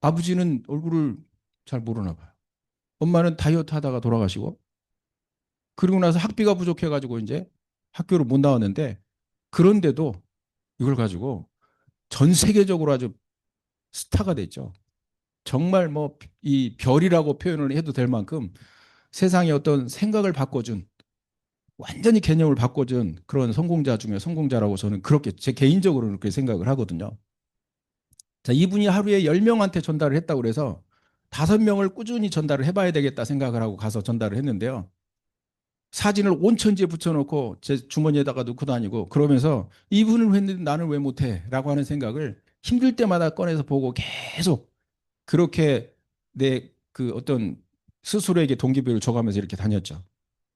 아버지는 얼굴을 잘 모르나 봐요. 엄마는 다이어트 하다가 돌아가시고 그리고 나서 학비가 부족해가지고 이제 학교를 못 나왔는데 그런데도 이걸 가지고 전 세계적으로 아주 스타가 됐죠. 정말 뭐 이 별이라고 표현을 해도 될 만큼 세상의 어떤 생각을 바꿔준 완전히 개념을 바꿔준 그런 성공자 중에 성공자라고 저는 그렇게 제 개인적으로는 그렇게 생각을 하거든요. 자, 이분이 하루에 10명한테 전달을 했다고 그래서 5명을 꾸준히 전달을 해봐야 되겠다 생각을 하고 가서 전달을 했는데요. 사진을 온천지에 붙여놓고 제 주머니에다가 넣고 다니고 그러면서 이분을 했는데 나는 왜 못해? 라고 하는 생각을 힘들 때마다 꺼내서 보고 계속 그렇게 내 그 어떤 스스로에게 동기부여를 줘가면서 이렇게 다녔죠.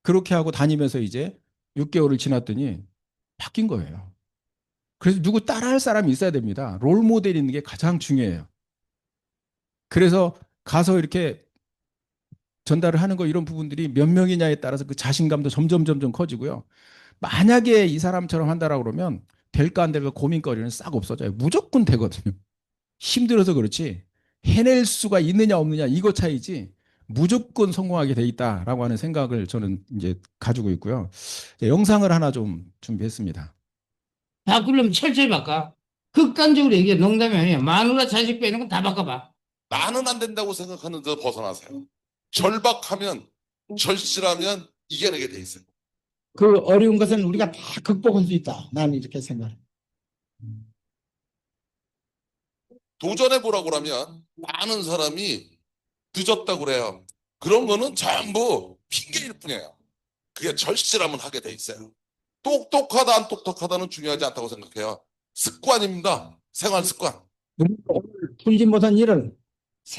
그렇게 하고 다니면서 이제 6개월을 지났더니 바뀐 거예요. 그래서 누구 따라할 사람이 있어야 됩니다. 롤 모델이 있는 게 가장 중요해요. 그래서 가서 이렇게 전달을 하는 거 이런 부분들이 몇 명이냐에 따라서 그 자신감도 점점 커지고요. 만약에 이 사람처럼 한다라고 그러면 될까 안 될까 고민거리는 싹 없어져요. 무조건 되거든요. 힘들어서 그렇지 해낼 수가 있느냐 없느냐 이거 차이지 무조건 성공하게 돼 있다라고 하는 생각을 저는 이제 가지고 있고요. 영상을 하나 좀 준비했습니다. 바꾸려면 철저히 바꿔. 극단적으로 얘기해. 농담이 아니야. 마누라 자식 빼는 건 다 바꿔봐. 나는 안 된다고 생각하는 데 벗어나세요. 절박하면 절실하면 이겨내게 돼 있어요. 그 어려운 것은 우리가 다 극복할 수 있다. 나는 이렇게 생각해. 도전해 보라고 하면 많은 사람이 늦었다고 그래요. 그런 거는 전부 핑계일 뿐이에요. 그게 절실하면 하게 돼 있어요. 똑똑하다 안 똑똑하다는 중요하지 않다고 생각해요. 습관입니다. 생활 습관. 우리가 오늘 풀지 못한 일을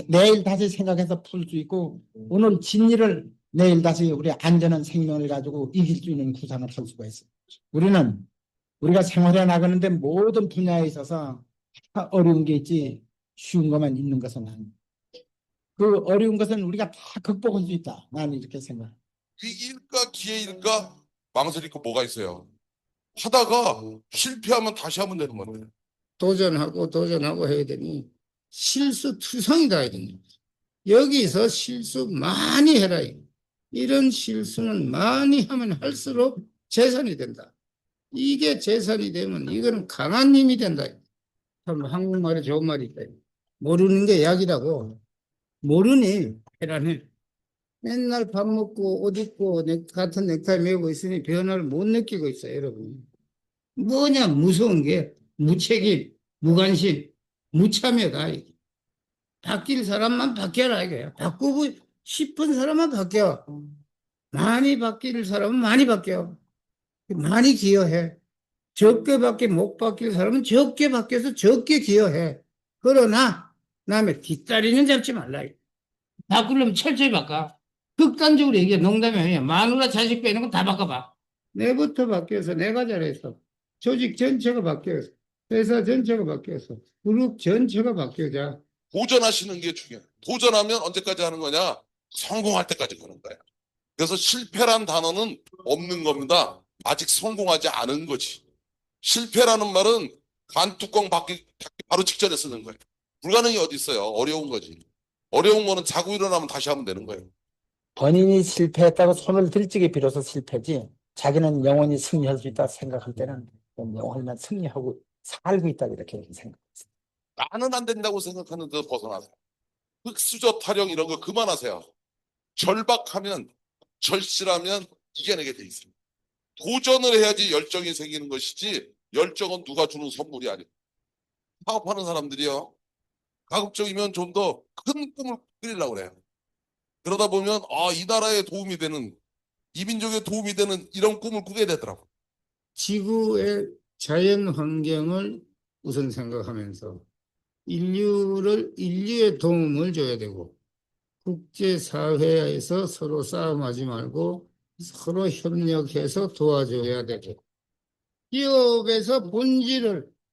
내일 다시 생각해서 풀 수 있고, 오늘 진 일을 내일 다시 우리 안전한 생명을 가지고 이길 수 있는 구상을 할 수가 있어요. 우리가 생활해 나가는데 모든 분야에 있어서 다 어려운 게 있지 쉬운 것만 있는 것은 아닙니다. 그 어려운 것은 우리가 다 극복할 수 있다. 나는 이렇게 생각해요. 위기일까 기회일까 망설일 거 뭐가 있어요. 하다가 실패하면 다시 하면 되는 건데. 도전하고 해야 되니 실수투성이다 해야 됩니다. 여기서 실수 많이 해라. 이런 실수는 많이 하면 할수록 재산이 된다. 이게 재산이 되면 이거는 강한 힘이 된다. 참 한국말에 좋은 말이 있다. 모르는 게 약이라고. 모르니 해라네. 맨날 밥 먹고 옷 입고 같은 넥타이 메고 있으니 변화를 못 느끼고 있어요, 여러분. 뭐냐 무서운 게 무책임, 무관심, 무참여다. 바뀔 사람만 바뀌어라 이거야. 바꾸고 싶은 사람만 바뀌어. 많이 바뀔 사람은 많이 바뀌어. 많이 기여해. 적게밖에 못 바뀔 사람은 적게 바뀌어서 적게 기여해. 그러나 남의 뒷다리는 잡지 말라. 바꾸려면 철저히 바꿔. 극단적으로 얘기해. 농담이 아니야. 마누라 자식 빼는 건 다 바꿔봐. 내부터 바뀌어서 내가 잘했어. 조직 전체가 바뀌어서, 회사 전체가 바뀌어서, 그룹 전체가 바뀌어자. 도전하시는 게 중요해요. 도전하면 언제까지 하는 거냐? 성공할 때까지 가는 거예요. 그래서 실패란 단어는 없는 겁니다. 아직 성공하지 않은 거지. 실패라는 말은 관뚜껑 닫기 바로 직전에 쓰는 거예요. 불가능이 어디 있어요. 어려운 거지. 어려운 거는 자고 일어나면 다시 하면 되는 거예요. 본인이 실패했다고 손을 들찌게 빌어서 실패지, 자기는 영원히 승리할 수 있다 생각할 때는 영원히만 승리하고 살고 있다 이렇게 생각했어요. 나는 안 된다고 생각하는 데 벗어나세요. 흑수저 타령 이런 거 그만하세요. 절박하면 절실하면 이겨내게 돼 있습니다. 도전을 해야지 열정이 생기는 것이지 열정은 누가 주는 선물이 아니에요. 사업하는 사람들이요. 가급적이면 좀 더 큰 꿈을 꾸리려고 그래요. 그러다 보면 이 나라에 도움이 되는, 이 민족에 도움이 되는 이런 꿈을 꾸게 되더라고요. 지구의 자연 환경을 우선 생각하면서 인류의 도움을 줘야 되고, 국제사회에서 서로 싸움하지 말고 서로 협력해서 도와줘야 되고, 기업에서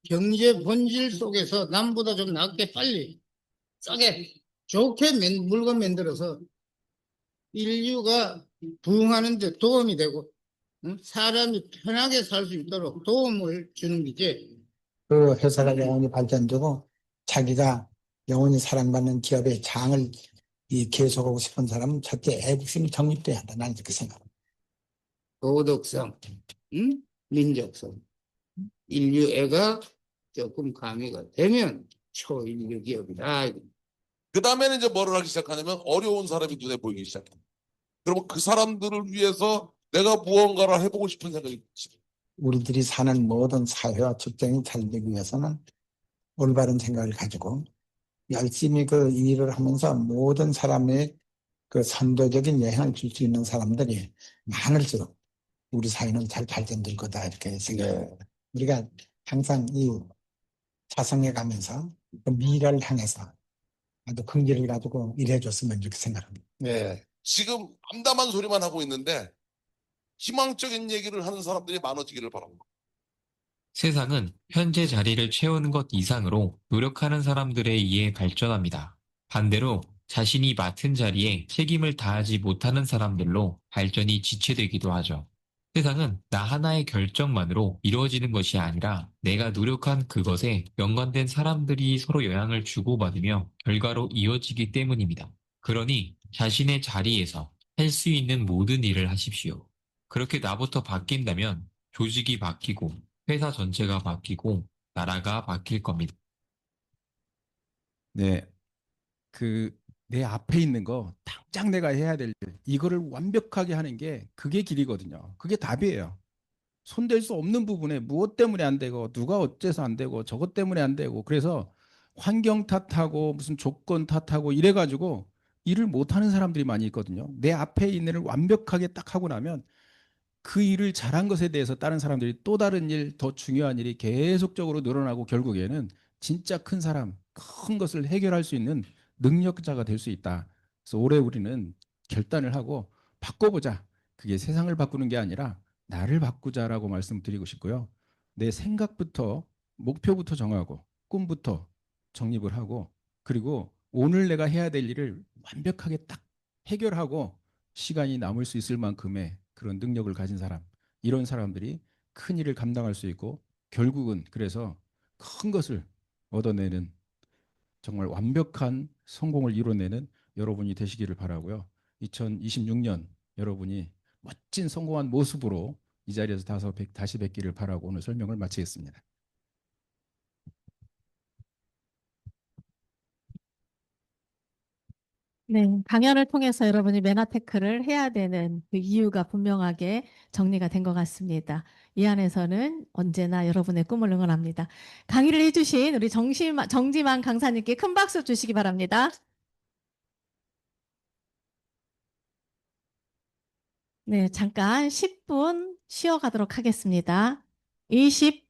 경제 본질 속에서 남보다 좀 낫게 빨리 싸게 좋게 물건 만들어서 인류가 부흥하는 데 도움이 되고, 사람이 편하게 살 수 있도록 도움을 주는 게지. 그 회사가 영원히 발전되고 자기가 영원히 사랑받는 기업의 장을 계속하고 싶은 사람은 첫째 애국심이 정립돼야 한다. 나는 이렇게 생각합니다. 도덕성, 민족성, 인류애가 조금 가미가 되면 초인류 기업이다. 그 다음에는 이제 뭐를 하기 시작하냐면 어려운 사람이 눈에 보이기 시작해요. 그러면 그 사람들을 위해서 내가 무언가를 해보고 싶은 생각이 있어요. 우리들이 사는 모든 사회와 직장이 잘 되기 위해서는 올바른 생각을 가지고 열심히 그 일을 하면서 모든 사람의 그 선도적인 영향을 줄 수 있는 사람들이 많을수록 우리 사회는 잘 발전될 거다 이렇게 생각해요. 우리가 항상 이 자성해 가면서 그 미래를 향해서 아주 긍지를 가지고 일해줬으면 이렇게 생각합니다. 네. 지금 암담한 소리만 하고 있는데 희망적인 얘기를 하는 사람들이 많아지기를 바랍니다. 세상은 현재 자리를 채우는 것 이상으로 노력하는 사람들에 의해 발전합니다. 반대로 자신이 맡은 자리에 책임을 다하지 못하는 사람들로 발전이 지체되기도 하죠. 세상은 나 하나의 결정만으로 이루어지는 것이 아니라 내가 노력한 그것에 연관된 사람들이 서로 영향을 주고받으며 결과로 이어지기 때문입니다. 그러니 자신의 자리에서 할 수 있는 모든 일을 하십시오. 그렇게 나부터 바뀐다면 조직이 바뀌고 회사 전체가 바뀌고 나라가 바뀔 겁니다. 네, 내 앞에 있는 거 딱 바짝 내가 해야 될 일, 이거를 완벽하게 하는 게 그게 길이거든요. 그게 답이에요. 손댈 수 없는 부분에 무엇 때문에 안 되고 누가 어째서 안 되고 저것 때문에 안 되고 그래서 환경 탓하고 무슨 조건 탓하고 이래가지고 일을 못하는 사람들이 많이 있거든요. 내 앞에 있는 일을 완벽하게 딱 하고 나면 그 일을 잘한 것에 대해서 다른 사람들이 또 다른 일, 더 중요한 일이 계속적으로 늘어나고 결국에는 진짜 큰 사람, 큰 것을 해결할 수 있는 능력자가 될 수 있다. 그래서 올해 우리는 결단을 하고 바꿔보자. 그게 세상을 바꾸는 게 아니라 나를 바꾸자라고 말씀드리고 싶고요. 내 생각부터 목표부터 정하고 꿈부터 정립을 하고 그리고 오늘 내가 해야 될 일을 완벽하게 딱 해결하고 시간이 남을 수 있을 만큼의 그런 능력을 가진 사람, 이런 사람들이 큰 일을 감당할 수 있고 결국은 그래서 큰 것을 얻어내는 정말 완벽한 성공을 이뤄내는 여러분이 되시기를 바라고요. 2026년 여러분이 멋진 성공한 모습으로 이 자리에서 다시 뵙기를 바라고 오늘 설명을 마치겠습니다. 네, 강연을 통해서 여러분이 메나테크를 해야 되는 그 이유가 분명하게 정리가 된 것 같습니다. 이 안에서는 언제나 여러분의 꿈을 응원합니다. 강의를 해주신 우리 정지만 강사님께 큰 박수 주시기 바랍니다. 네, 잠깐 10분 쉬어가도록 하겠습니다. 25분까지.